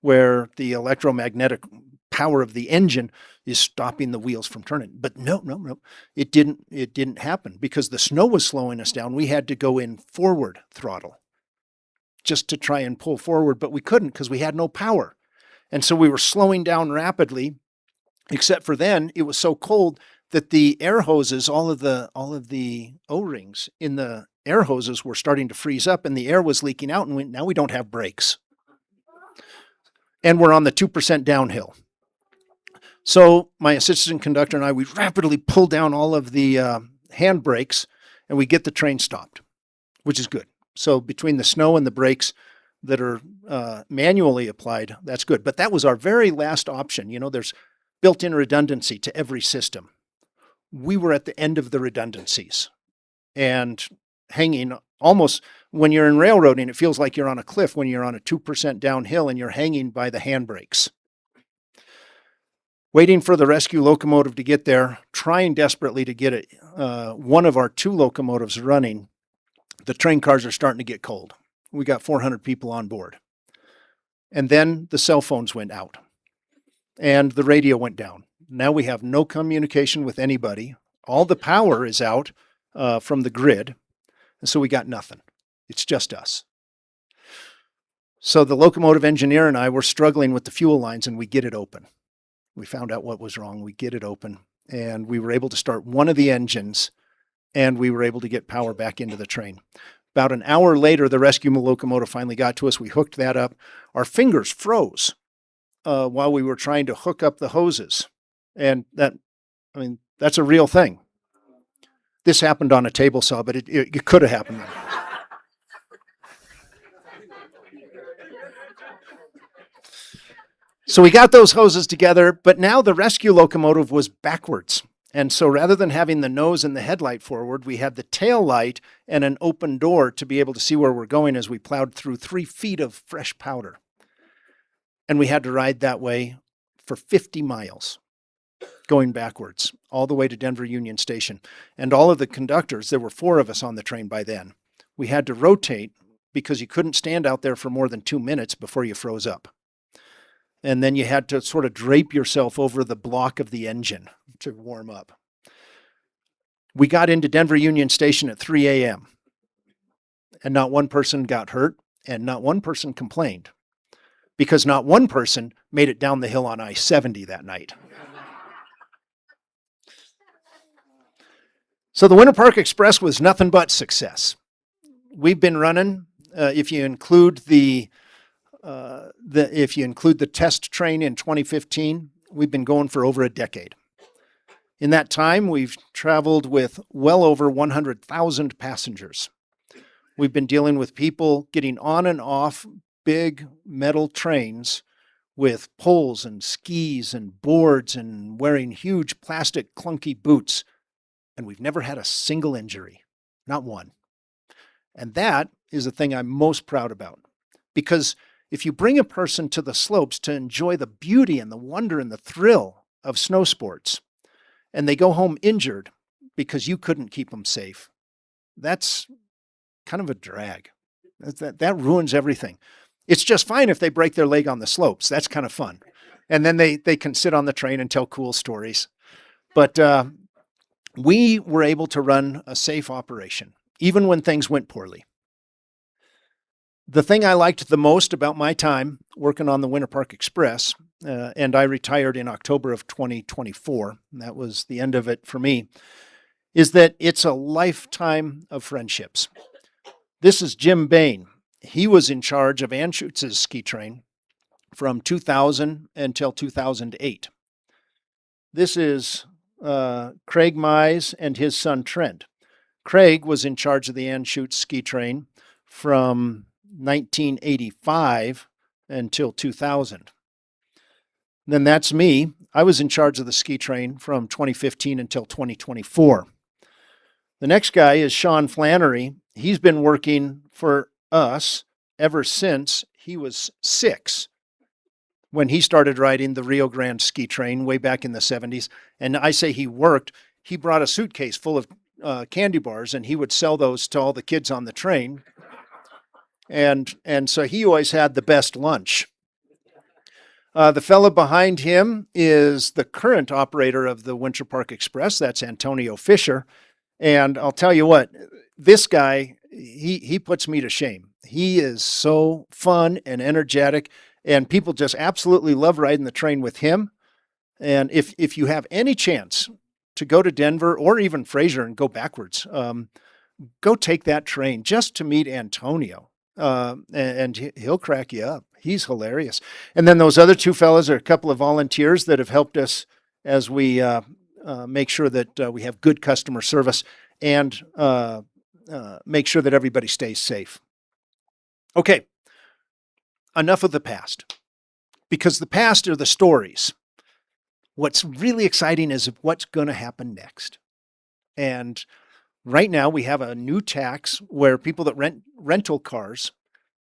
where the electromagnetic power of the engine is stopping the wheels from turning. But no, it didn't happen because the snow was slowing us down. We had to go in forward throttle just to try and pull forward, but we couldn't because we had no power. And so we were slowing down rapidly, except for then it was so cold that the air hoses, all of the O-rings in the air hoses were starting to freeze up, and the air was leaking out, and now we don't have brakes. And we're on the 2% downhill. So my assistant conductor and I, we rapidly pull down all of the hand brakes, and we get the train stopped, which is good. So between the snow and the brakes that are manually applied, that's good. But that was our very last option. You know, there's built-in redundancy to every system. We were at the end of the redundancies and hanging almost, when you're in railroading, it feels like you're on a cliff when you're on a 2% downhill and you're hanging by the handbrakes. Waiting for the rescue locomotive to get there, trying desperately to get it, one of our 2 locomotives running. The train cars are starting to get cold. We got 400 people on board. And then the cell phones went out and the radio went down. Now we have no communication with anybody. All the power is out from the grid. And so we got nothing. It's just us. So the locomotive engineer and I were struggling with the fuel lines, and we get it open. We found out what was wrong. We get it open, and we were able to start one of the engines, and we were able to get power back into the train. About an hour later, the rescue locomotive finally got to us. We hooked that up. Our fingers froze while we were trying to hook up the hoses. And that's a real thing. This happened on a table saw, but it could have happened. So we got those hoses together, but now the rescue locomotive was backwards. And so rather than having the nose and the headlight forward, we had the tail light and an open door to be able to see where we're going as we plowed through 3 feet of fresh powder. And we had to ride that way for 50 miles, going backwards, all the way to Denver Union Station. And all of the conductors, there were 4 of us on the train by then, we had to rotate because you couldn't stand out there for more than 2 minutes before you froze up. And then you had to sort of drape yourself over the block of the engine to warm up. We got into Denver Union Station at 3 a.m. and not one person got hurt and not one person complained because not one person made it down the hill on I-70 that night. So the Winter Park Express was nothing but success. We've been running, if you include the test train in 2015, we've been going for over a decade. In that time, we've traveled with well over 100,000 passengers. We've been dealing with people getting on and off big metal trains with poles and skis and boards and wearing huge plastic clunky boots. And we've never had a single injury, not one. And that is the thing I'm most proud about. Because if you bring a person to the slopes to enjoy the beauty and the wonder and the thrill of snow sports, and they go home injured because you couldn't keep them safe, that's kind of a drag. That ruins everything. It's just fine if they break their leg on the slopes. That's kind of fun. And then they can sit on the train and tell cool stories. But we were able to run a safe operation, even when things went poorly. The thing I liked the most about my time working on the Winter Park Express, and I retired in October of 2024, and that was the end of it for me, is that it's a lifetime of friendships. This is Jim Bain. He was in charge of Anschutz's ski train from 2000 until 2008. This is Craig Mize and his son Trent. Craig was in charge of the Anschutz ski train from 1985 until 2000. Then that's me. I was in charge of the ski train from 2015 until 2024. The next guy is Sean Flannery. He's been working for us ever since he was 6, when he started riding the Rio Grande ski train way back in the 70s. And I say he worked. He brought a suitcase full of candy bars, and he would sell those to all the kids on the train. And so he always had the best lunch. The fellow behind him is the current operator of the Winter Park Express. That's Antonio Fisher. And I'll tell you what, this guy, he puts me to shame. He is so fun and energetic, and people just absolutely love riding the train with him. And if you have any chance to go to Denver or even Fraser and go backwards, go take that train just to meet Antonio. And he'll crack you up. He's hilarious. And then those other 2 fellows are a couple of volunteers that have helped us as we make sure that we have good customer service and make sure that everybody stays safe. Okay, enough of the past, because the past are the stories. What's really exciting is what's going to happen next. And right now we have a new tax where people that rent rental cars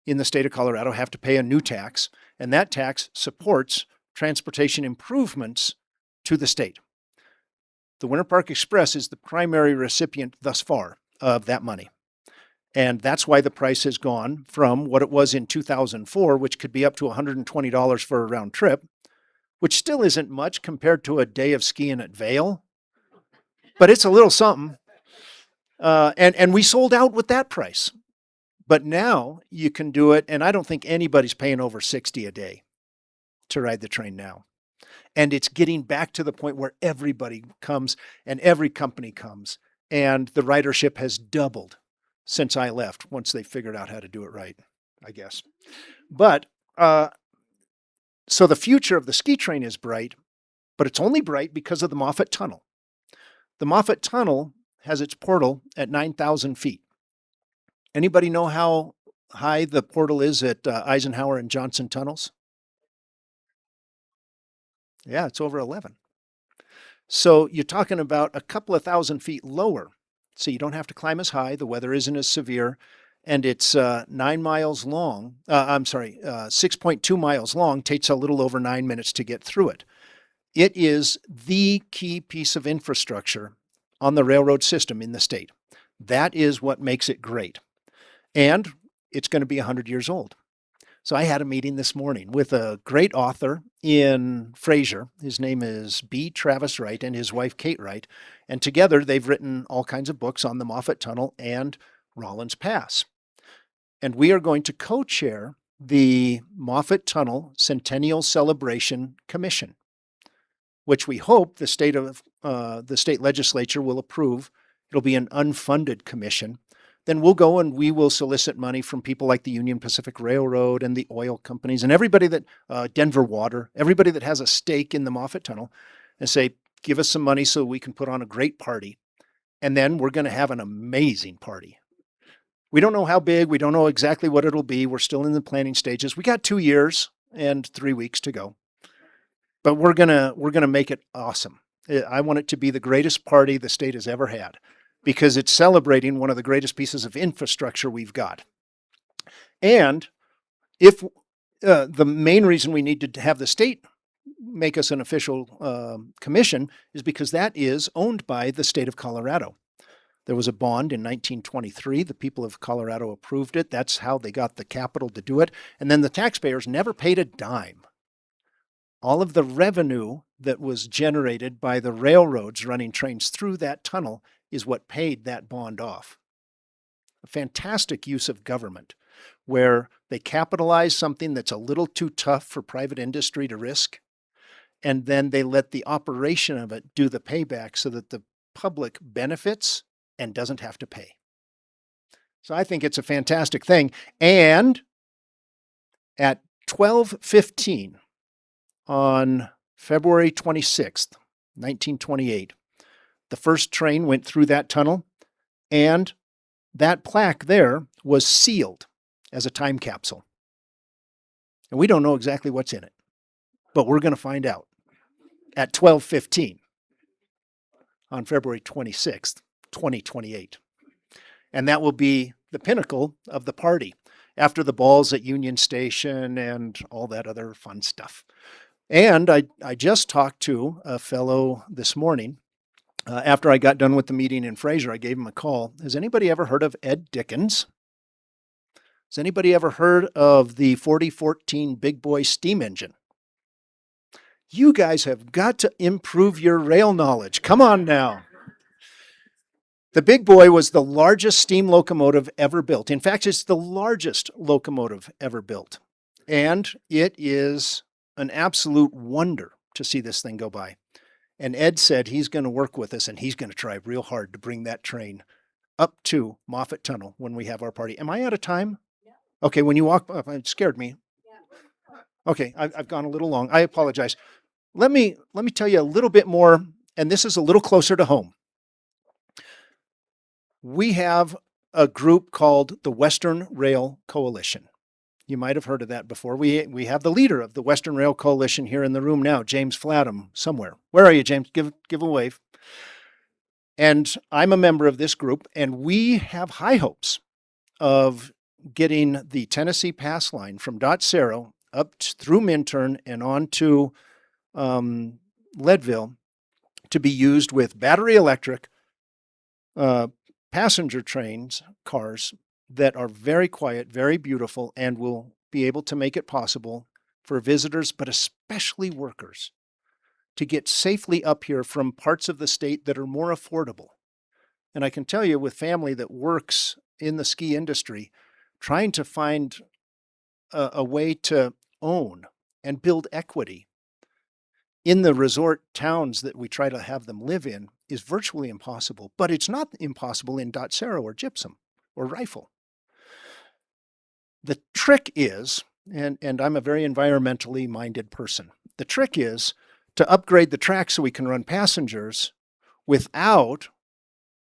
in the state of Colorado have to pay a new tax, and that tax supports transportation improvements to the state. The Winter Park Express is the primary recipient thus far of that money. And that's why the price has gone from what it was in 2004, which could be up to $120 for a round trip, which still isn't much compared to a day of skiing at Vail, but it's a little something. And we sold out with that price. But now you can do it, and I don't think anybody's paying over $60 a day to ride the train now. And it's getting back to the point where everybody comes and every company comes. And the ridership has doubled since I left once they figured out how to do it right, I guess. But so the future of the ski train is bright, but it's only bright because of the Moffat Tunnel. The Moffat Tunnel has its portal at 9,000 feet. Anybody know how high the portal is at Eisenhower and Johnson tunnels? Yeah, it's over 11. So you're talking about a couple of thousand feet lower. So you don't have to climb as high. The weather isn't as severe. And it's 9 miles long. 6.2 miles long. Takes a little over 9 minutes to get through it. It is the key piece of infrastructure on the railroad system in the state. That is what makes it great. And it's going to be 100 years old. So I had a meeting this morning with a great author in Fraser. His name is B. Travis Wright and his wife Kate Wright. And together they've written all kinds of books on the Moffat Tunnel and Rollins Pass. And we are going to co-chair the Moffat Tunnel Centennial Celebration Commission, which we hope the state legislature will approve. It'll be an unfunded commission. Then we'll go and we will solicit money from people like the Union Pacific Railroad and the oil companies and everybody that, Denver Water, everybody that has a stake in the Moffat Tunnel, and say, give us some money so we can put on a great party. And then we're going to have an amazing party. We don't know how big. We don't know exactly what it'll be. We're still in the planning stages. We got 2 years and 3 weeks to go. But we're gonna make it awesome. I want it to be the greatest party the state has ever had, because it's celebrating one of the greatest pieces of infrastructure we've got. And if the main reason we need to have the state make us an official commission is because that is owned by the state of Colorado. There was a bond in 1923. The people of Colorado approved it. That's how they got the capital to do it. And then the taxpayers never paid a dime. All of the revenue that was generated by the railroads running trains through that tunnel is what paid that bond off. A fantastic use of government, where they capitalize something that's a little too tough for private industry to risk, and then they let the operation of it do the payback so that the public benefits and doesn't have to pay. So I think it's a fantastic thing. And at 12:15 on February 26th, 1928, the first train went through that tunnel, and that plaque there was sealed as a time capsule. And we don't know exactly what's in it, but we're going to find out at 12:15 on February 26th, 2028. And that will be the pinnacle of the party after the balls at Union Station and all that other fun stuff. And I just talked to a fellow this morning. After I got done with the meeting in Fraser, I gave him a call. Has anybody ever heard of Ed Dickens? Has anybody ever heard of the 4014 Big Boy steam engine? You guys have got to improve your rail knowledge. Come on now. The Big Boy was the largest steam locomotive ever built. In fact, it's the largest locomotive ever built. And it is an absolute wonder to see this thing go by. And Ed said he's going to work with us and he's going to try real hard to bring that train up to Moffat Tunnel when we have our party. Am I out of time? Yeah. Okay, when you walk up, it scared me. Yeah. Okay, I've gone a little long. I apologize. Let me tell you a little bit more, and this is a little closer to home. We have a group called the Western Rail Coalition. You might have heard of that before. We have the leader of the Western Rail Coalition here in the room now, James Flatham, somewhere. Where are you, James? Give a wave. And I'm a member of this group, and we have high hopes of getting the Tennessee Pass line from Dot Cerro up through Minturn and on to Leadville to be used with battery electric passenger trains, cars that are very quiet, very beautiful, and will be able to make it possible for visitors, but especially workers, to get safely up here from parts of the state that are more affordable. And I can tell you, with family that works in the ski industry, trying to find a way to own and build equity in the resort towns that we try to have them live in is virtually impossible, but it's not impossible in Dotsero or gypsum or rifle. The trick is, and I'm a very environmentally minded person, the trick is to upgrade the track so we can run passengers without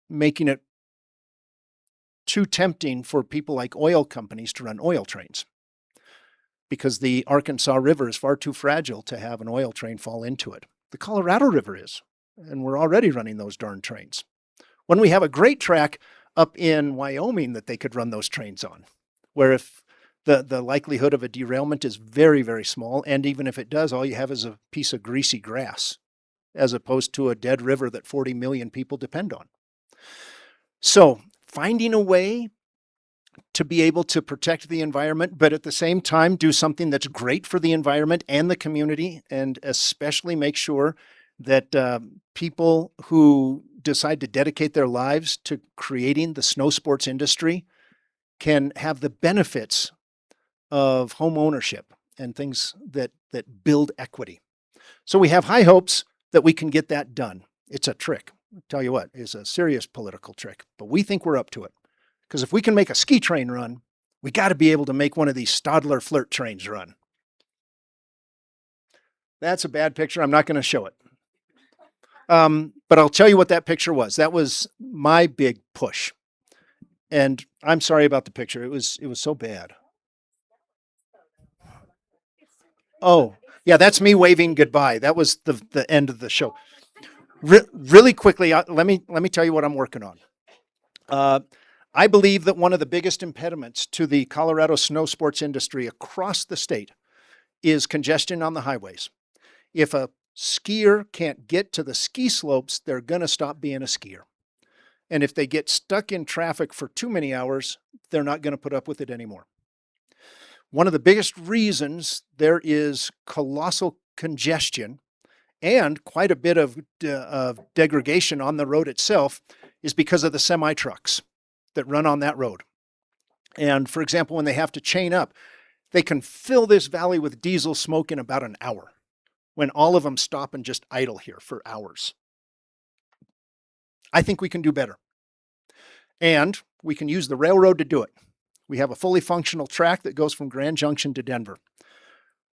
making it too tempting for people like oil companies to run oil trains, because the Arkansas River is far too fragile to have an oil train fall into it. The Colorado River is, and we're already running those darn trains. When we have a great track up in Wyoming that they could run those trains on, where if the likelihood of a derailment is very, very small, and even if it does, all you have is a piece of greasy grass, as opposed to a dead river that 40 million people depend on. So finding a way to be able to protect the environment, but at the same time do something that's great for the environment and the community, and especially make sure that people who decide to dedicate their lives to creating the snow sports industry can have the benefits of home ownership and things that build equity. So we have high hopes that we can get that done. It's a trick. I'll tell you what, it's a serious political trick, but we think we're up to it. Because if we can make a ski train run, we got to be able to make one of these Stadler flirt trains run. That's a bad picture. I'm not going to show it. But I'll tell you what that picture was. That was my big push. And I'm sorry about the picture. It was so bad. Oh, yeah, that's me waving goodbye. That was the end of the show. Really quickly, let me tell you what I'm working on. I believe that one of the biggest impediments to the Colorado snow sports industry across the state is congestion on the highways. If a skier can't get to the ski slopes, they're going to stop being a skier. And if they get stuck in traffic for too many hours, they're not going to put up with it anymore. One of the biggest reasons there is colossal congestion and quite a bit of degradation on the road itself is because of the semi-trucks that run on that road. And for example, when they have to chain up, they can fill this valley with diesel smoke in about an hour, when all of them stop and just idle here for hours. I think we can do better. And we can use the railroad to do it. We have a fully functional track that goes from Grand Junction to Denver.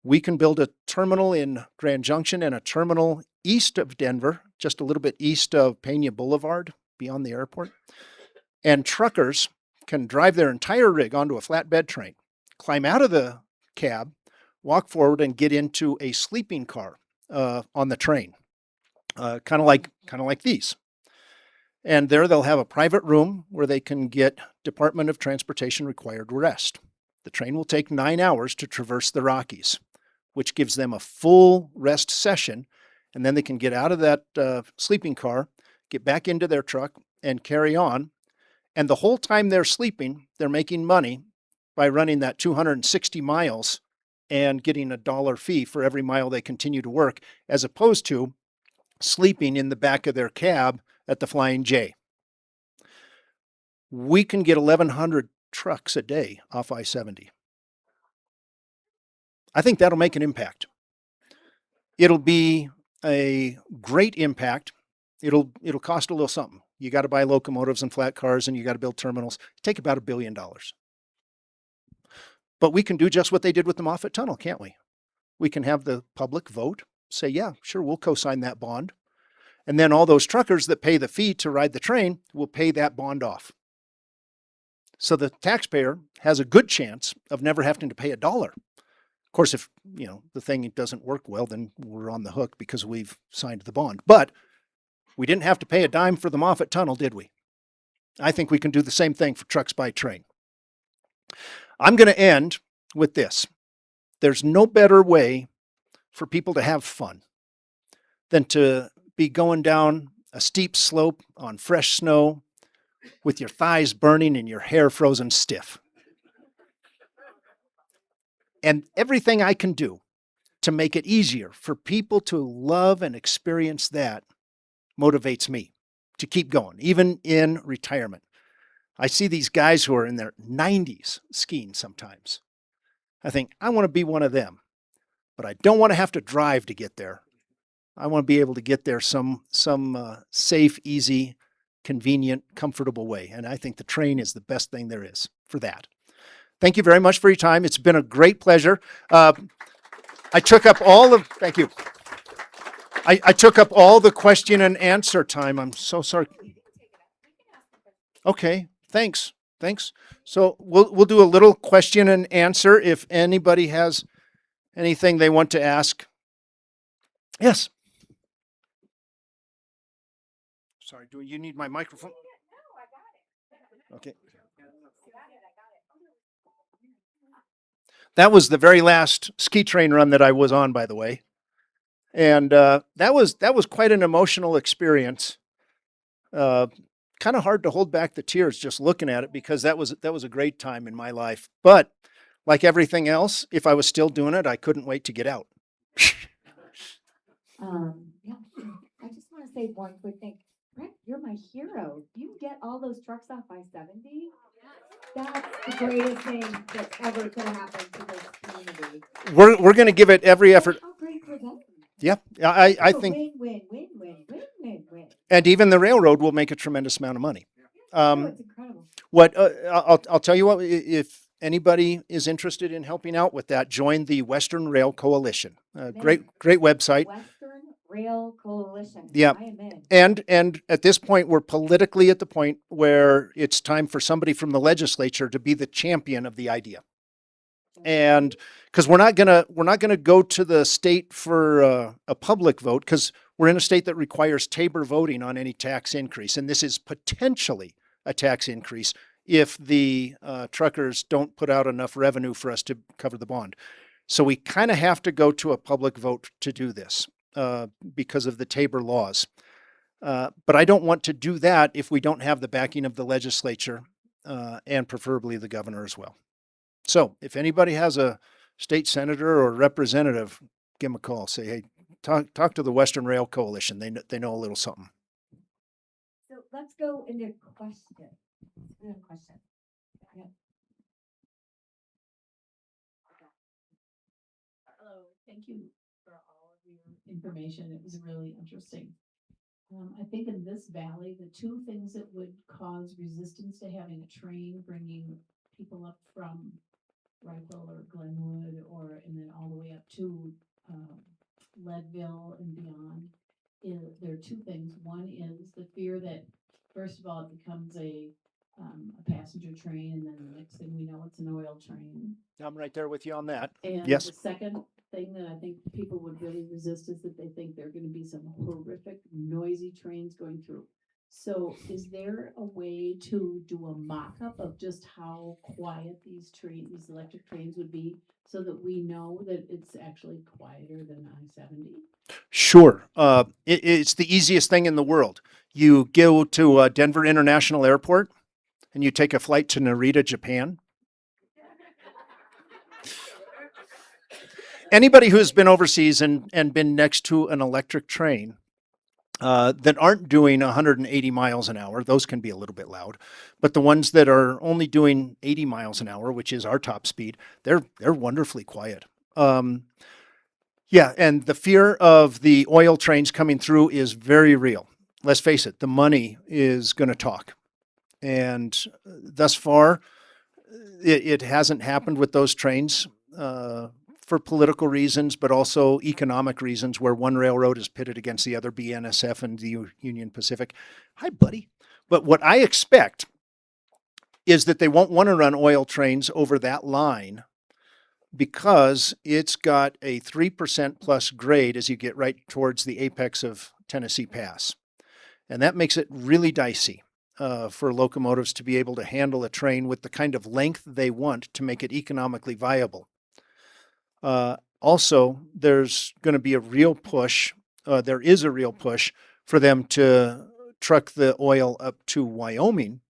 We can build a terminal in Grand Junction and a terminal east of Denver, just a little bit east of Pena Boulevard, beyond the airport. And truckers can drive their entire rig onto a flatbed train, climb out of the cab, walk forward, and get into a sleeping car on the train, kind of like these. And there they'll have a private room where they can get Department of Transportation required rest. The train will take 9 hours to traverse the Rockies, which gives them a full rest session, and then they can get out of that sleeping car, get back into their truck, and carry on. And the whole time they're sleeping, they're making money by running that 260 miles and getting $1 fee for every mile they continue to work, as opposed to sleeping in the back of their cab at the Flying J. We can get 1,100 trucks a day off I-70. I think that'll make an impact. It'll be a great impact. It'll cost a little something. You got to buy locomotives and flat cars, and you got to build terminals. Take about $1 billion. But we can do just what they did with the Moffett Tunnel, can't we? We can have the public vote, say, yeah, sure, we'll co-sign that bond. And then all those truckers that pay the fee to ride the train will pay that bond off. So the taxpayer has a good chance of never having to pay $1. Of course, if the thing doesn't work well, then we're on the hook because we've signed the bond. But we didn't have to pay a dime for the Moffett Tunnel, did we? I think we can do the same thing for trucks by train. I'm going to end with this. There's no better way for people to have fun than to be going down a steep slope on fresh snow with your thighs burning and your hair frozen stiff. And everything I can do to make it easier for people to love and experience that motivates me to keep going, even in retirement. I see these guys who are in their 90s skiing sometimes. I think, I want to be one of them, but I don't want to have to drive to get there. I want to be able to get there some safe, easy, convenient, comfortable way. And I think the train is the best thing there is for that. Thank you very much for your time. It's been a great pleasure. I took up all of, thank you. I took up all the question and answer time. I'm so sorry. Okay, thanks. Thanks. So we'll do a little question and answer if anybody has anything they want to ask. Yes. Sorry, do you need my microphone? Okay. That was the very last ski train run that I was on, by the way. And that was quite an emotional experience. Kind of hard to hold back the tears just looking at it because that was a great time in my life. But like everything else, if I was still doing it, I couldn't wait to get out. Yeah, I just want to say one quick thing. Brett, you're my hero. You get all those trucks off I-70. That's the greatest thing that's ever going to happen to this community. We're going to give it every effort. How great for them. Yeah, I think. Win, win, win, win, win, win, win. And even the railroad will make a tremendous amount of money. It's incredible. What I'll tell you what, if anybody is interested in helping out with that, join the Western Rail Coalition. Great website. Western Rail Coalition. Yeah. I am in. And at this point, we're politically at the point where it's time for somebody from the legislature to be the champion of the idea. And because we're not gonna go to the state for a public vote, because we're in a state that requires Tabor voting on any tax increase, and this is potentially a tax increase if the truckers don't put out enough revenue for us to cover the bond. So we kind of have to go to a public vote to do this because of the Tabor laws. But I don't want to do that if we don't have the backing of the legislature and preferably the governor as well. So if anybody has a state senator or representative, give them a call. Say, hey, talk to the Western Rail Coalition. They know a little something. So let's go into question. Question. Yeah. Hello, thank you for all of your information. It was really interesting. I think in this valley, the two things that would cause resistance to having a train bringing people up from Rifle or Glenwood and then all the way up to Leadville and beyond, there are two things. One is the fear that, first of all, it becomes a passenger train, and then the next thing we know, it's an oil train. I'm right there with you on that. And yes. The second thing that I think people would really resist is that they think there are going to be some horrific, noisy trains going through. So is there a way to do a mock-up of just how quiet these electric trains would be so that we know that it's actually quieter than I-70? Sure. It's the easiest thing in the world. You go to Denver International Airport and you take a flight to Narita, Japan. Anybody who's been overseas and been next to an electric train that aren't doing 180 miles an hour, those can be a little bit loud, but the ones that are only doing 80 miles an hour, which is our top speed, they're wonderfully quiet. Yeah, and the fear of the oil trains coming through is very real. Let's face it, the money is going to talk. And thus far, it hasn't happened with those trains for political reasons, but also economic reasons, where one railroad is pitted against the other, BNSF and the Union Pacific. Hi, buddy. But what I expect is that they won't want to run oil trains over that line because it's got a 3% plus grade as you get right towards the apex of Tennessee Pass. And that makes it really dicey for locomotives to be able to handle a train with the kind of length they want to make it economically viable. Also, there's going to be a real push. There is a real push for them to truck the oil up to Wyoming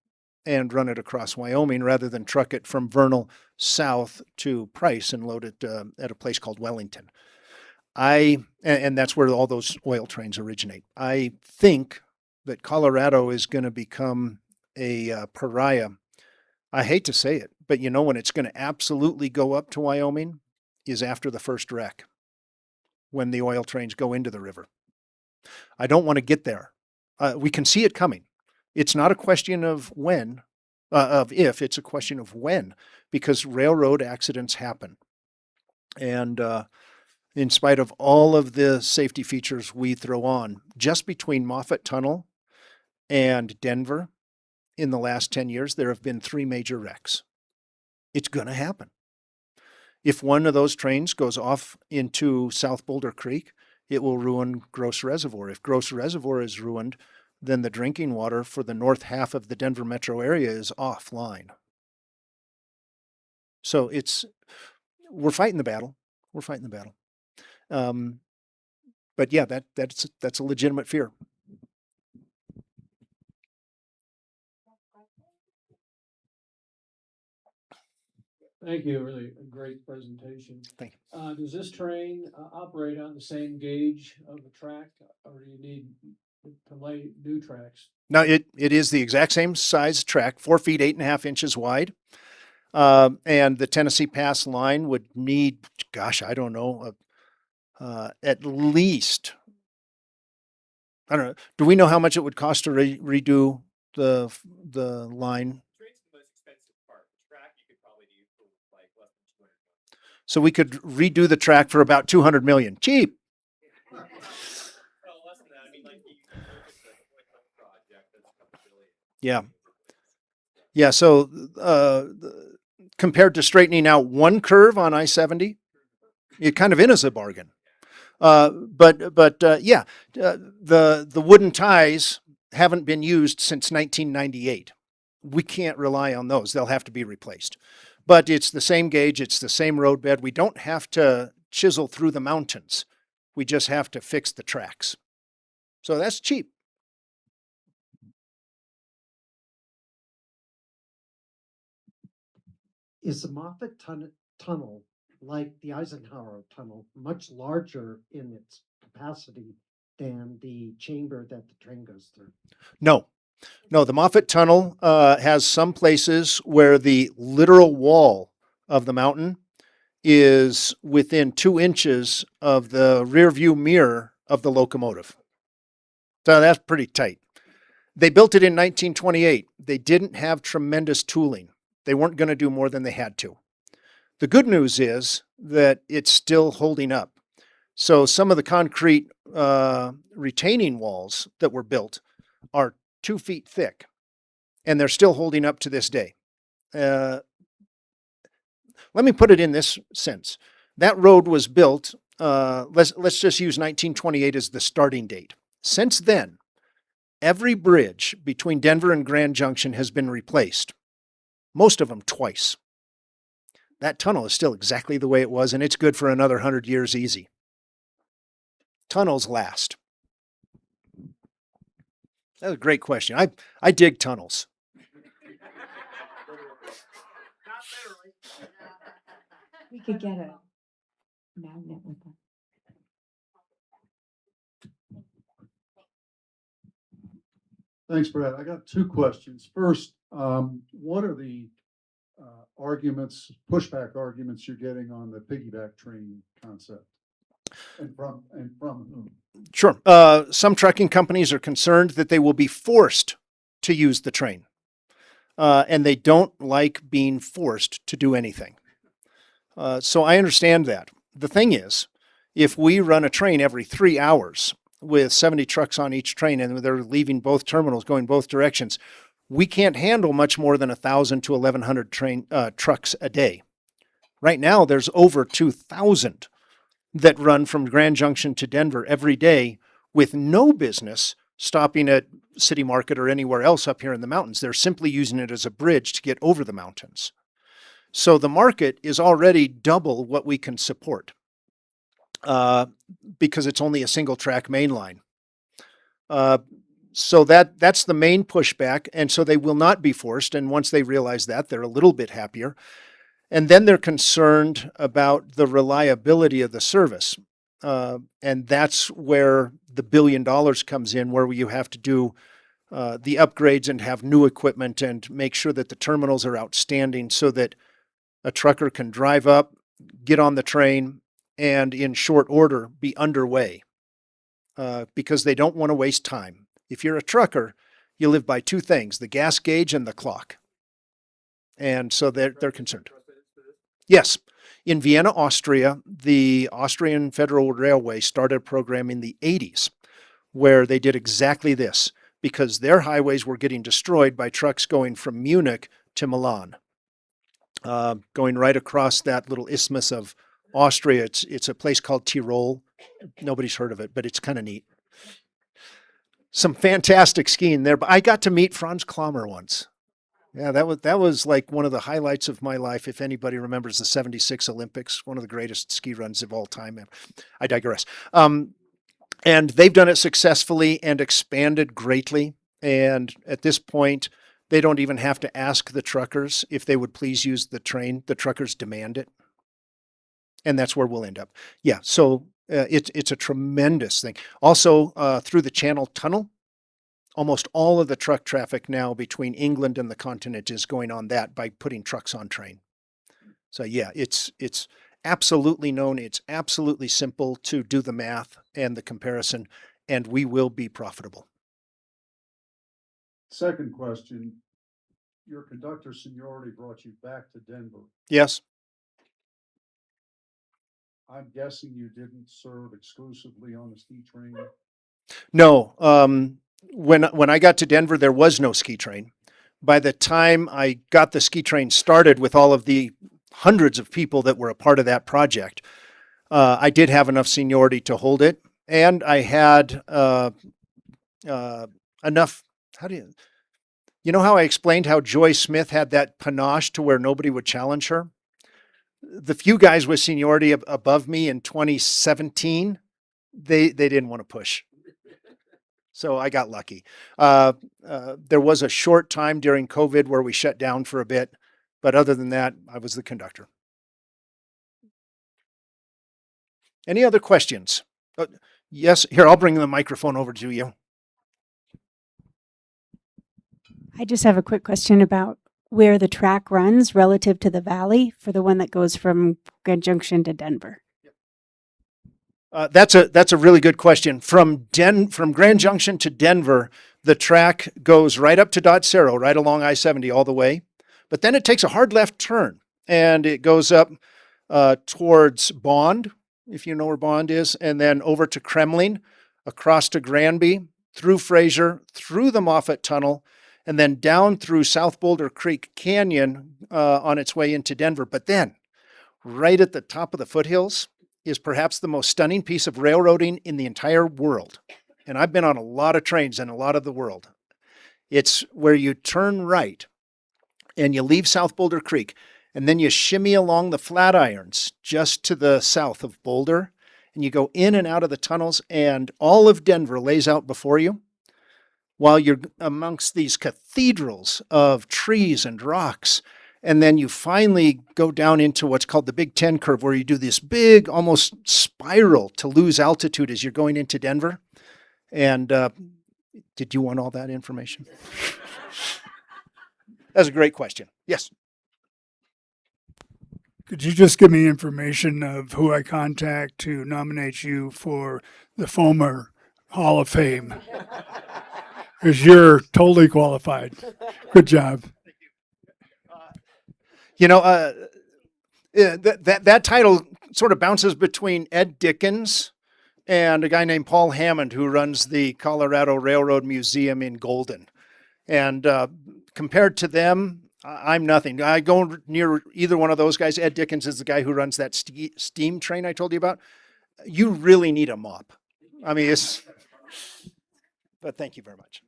and run it across Wyoming rather than truck it from Vernal south to Price and load it at a place called Wellington. And that's where all those oil trains originate. I think that Colorado is going to become a pariah. I hate to say it, but when it's going to absolutely go up to Wyoming is after the first wreck, when the oil trains go into the river. I don't want to get there. We can see it coming. It's not a question of when, of if, it's a question of when, because railroad accidents happen. And in spite of all of the safety features we throw on, just between Moffett Tunnel and Denver in the last 10 years, there have been 3 major wrecks. It's going to happen. If one of those trains goes off into South Boulder Creek, it will ruin Gross Reservoir. If Gross Reservoir is ruined, then the drinking water for the north half of the Denver metro area is offline. So we're fighting the battle. We're fighting the battle. But yeah, that's a legitimate fear. Thank you. Really a great presentation. Thank you. Does this train operate on the same gauge of the track, or do you need to lay new tracks? Now, it is the exact same size track, 4 feet, 8.5 inches wide. And the Tennessee Pass line would need, gosh, I don't know, at least, I don't know. Do we know how much it would cost to redo the line? Train's the most expensive part. The track you could probably do for like less than 200 million. So we could redo the track for about 200 million. Cheap. Well, less than that. I mean, like you look at the project, that's a couple billion. Yeah. Yeah. So compared to straightening out one curve on I-70, it kind of is a bargain. But yeah, the wooden ties haven't been used since 1998. We can't rely on those. They'll have to be replaced. But it's the same gauge. It's the same roadbed. We don't have to chisel through the mountains. We just have to fix the tracks. So that's cheap. Is the Moffett Tunnel, like the Eisenhower Tunnel, much larger in its capacity than the chamber that the train goes through? No, the Moffett Tunnel has some places where the literal wall of the mountain is within 2 inches of the rear view mirror of the locomotive. So that's pretty tight. They built it in 1928. They didn't have tremendous tooling. They weren't going to do more than they had to. The good news is that it's still holding up. So some of the concrete retaining walls that were built are 2 feet thick, and they're still holding up to this day. Let me put it in this sense. That road was built, let's just use 1928 as the starting date. Since then, every bridge between Denver and Grand Junction has been replaced, most of them twice. That tunnel is still exactly the way it was, and it's good for another 100 years easy. Tunnels last. That's a great question. I dig tunnels. We could get a magnet with them. Thanks, Brad. I got 2 questions. First, what are the pushback arguments you're getting on the piggyback train concept? And from whom? Sure. Some trucking companies are concerned that they will be forced to use the train. And they don't like being forced to do anything. So I understand that. The thing is, if we run a train every 3 hours with 70 trucks on each train and they're leaving both terminals going both directions, we can't handle much more than 1,000 to 1,100 trucks a day. Right now, there's over 2,000 that run from Grand Junction to Denver every day with no business stopping at City Market or anywhere else up here in the mountains. They're simply using it as a bridge to get over the mountains. So the market is already double what we can support because it's only a single track main line. So that's the main pushback. And so they will not be forced. And once they realize that, they're a little bit happier. And then they're concerned about the reliability of the service. And that's where the $1 billion comes in, where you have to do the upgrades and have new equipment and make sure that the terminals are outstanding so that a trucker can drive up, get on the train, and in short order be underway. because they don't want to waste time. If you're a trucker, you live by two things, the gas gauge and the clock. And so they're concerned. Yes. In Vienna, Austria, the Austrian Federal Railway started a program in the 80s where they did exactly this because their highways were getting destroyed by trucks going from Munich to Milan, going right across that little isthmus of Austria. It's a place called Tyrol. Nobody's heard of it, but it's kind of neat. Some fantastic skiing there. But I got to meet Franz Klammer once. Yeah, that was like one of the highlights of my life. If anybody remembers the '76 Olympics, one of the greatest ski runs of all time. I digress. And they've done it successfully and expanded greatly. And at this point, they don't even have to ask the truckers if they would please use the train. The truckers demand it. And that's where we'll end up. Yeah, so it's a tremendous thing. Also, through the Channel Tunnel, almost all of the truck traffic now between England and the continent is going on that by putting trucks on train. So yeah, it's absolutely known. It's absolutely simple to do the math and the comparison, and we will be profitable. Second question, your conductor seniority brought you back to Denver. Yes. I'm guessing you didn't serve exclusively on the ski train. No. When I got to Denver, there was no ski train. By the time I got the ski train started with all of the hundreds of people that were a part of that project, I did have enough seniority to hold it. And I had enough, you know how I explained how Joy Smith had that panache to where nobody would challenge her? The few guys with seniority above me in 2017, they didn't want to push. So I got lucky. There was a short time during COVID where we shut down for a bit, but other than that, I was the conductor. Any other questions? Yes, here, I'll bring the microphone over to you. I just have a quick question about where the track runs relative to the valley for the one that goes from Grand Junction to Denver. That's a really good question. From Grand Junction to Denver, the track goes right up to Dot Cerro, right along I-70 all the way. But then it takes a hard left turn and it goes up towards Bond, if you know where Bond is, and then over to Kremling, across to Granby, through Fraser, through the Moffett Tunnel, and then down through South Boulder Creek Canyon on its way into Denver. But then, right at the top of the foothills is perhaps the most stunning piece of railroading in the entire world. And I've been on a lot of trains in a lot of the world. It's where you turn right and you leave South Boulder Creek, and then you shimmy along the Flatirons just to the south of Boulder, and you go in and out of the tunnels, and all of Denver lays out before you while you're amongst these cathedrals of trees and rocks. And then you finally go down into what's called the Big Ten curve, where you do this big, almost spiral to lose altitude as you're going into Denver. And did you want all that information? That's a great question. Yes. Could you just give me information of who I contact to nominate you for the Fomer Hall of Fame? Because you're totally qualified. Good job. You know, that title sort of bounces between Ed Dickens and a guy named Paul Hammond, who runs the Colorado Railroad Museum in Golden. And compared to them, I'm nothing. I go near either one of those guys. Ed Dickens is the guy who runs that steam train I told you about. You really need a mop. I mean, but thank you very much.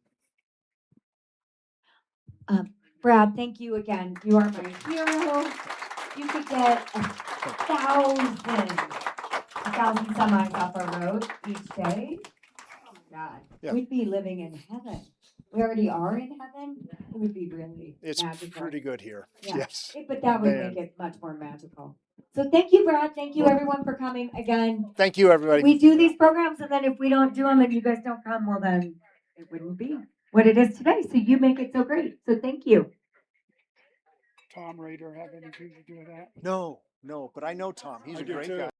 Brad, thank you again. You are my hero. You could get 1,000 semis off our road each day. Oh my God. Yeah. We'd be living in heaven. We already are in heaven. It would be really It's magical. pretty good here. Yeah. Yes. But that would make it much more magical. So thank you, Brad. Thank you, everyone, for coming again. Thank you, everybody. We do these programs, and then if we don't do them and you guys don't come, well, then it wouldn't be what it is today. So you make it so great. So thank you. Tom Rader have anything to do with that? No, but I know Tom. He's a great guy.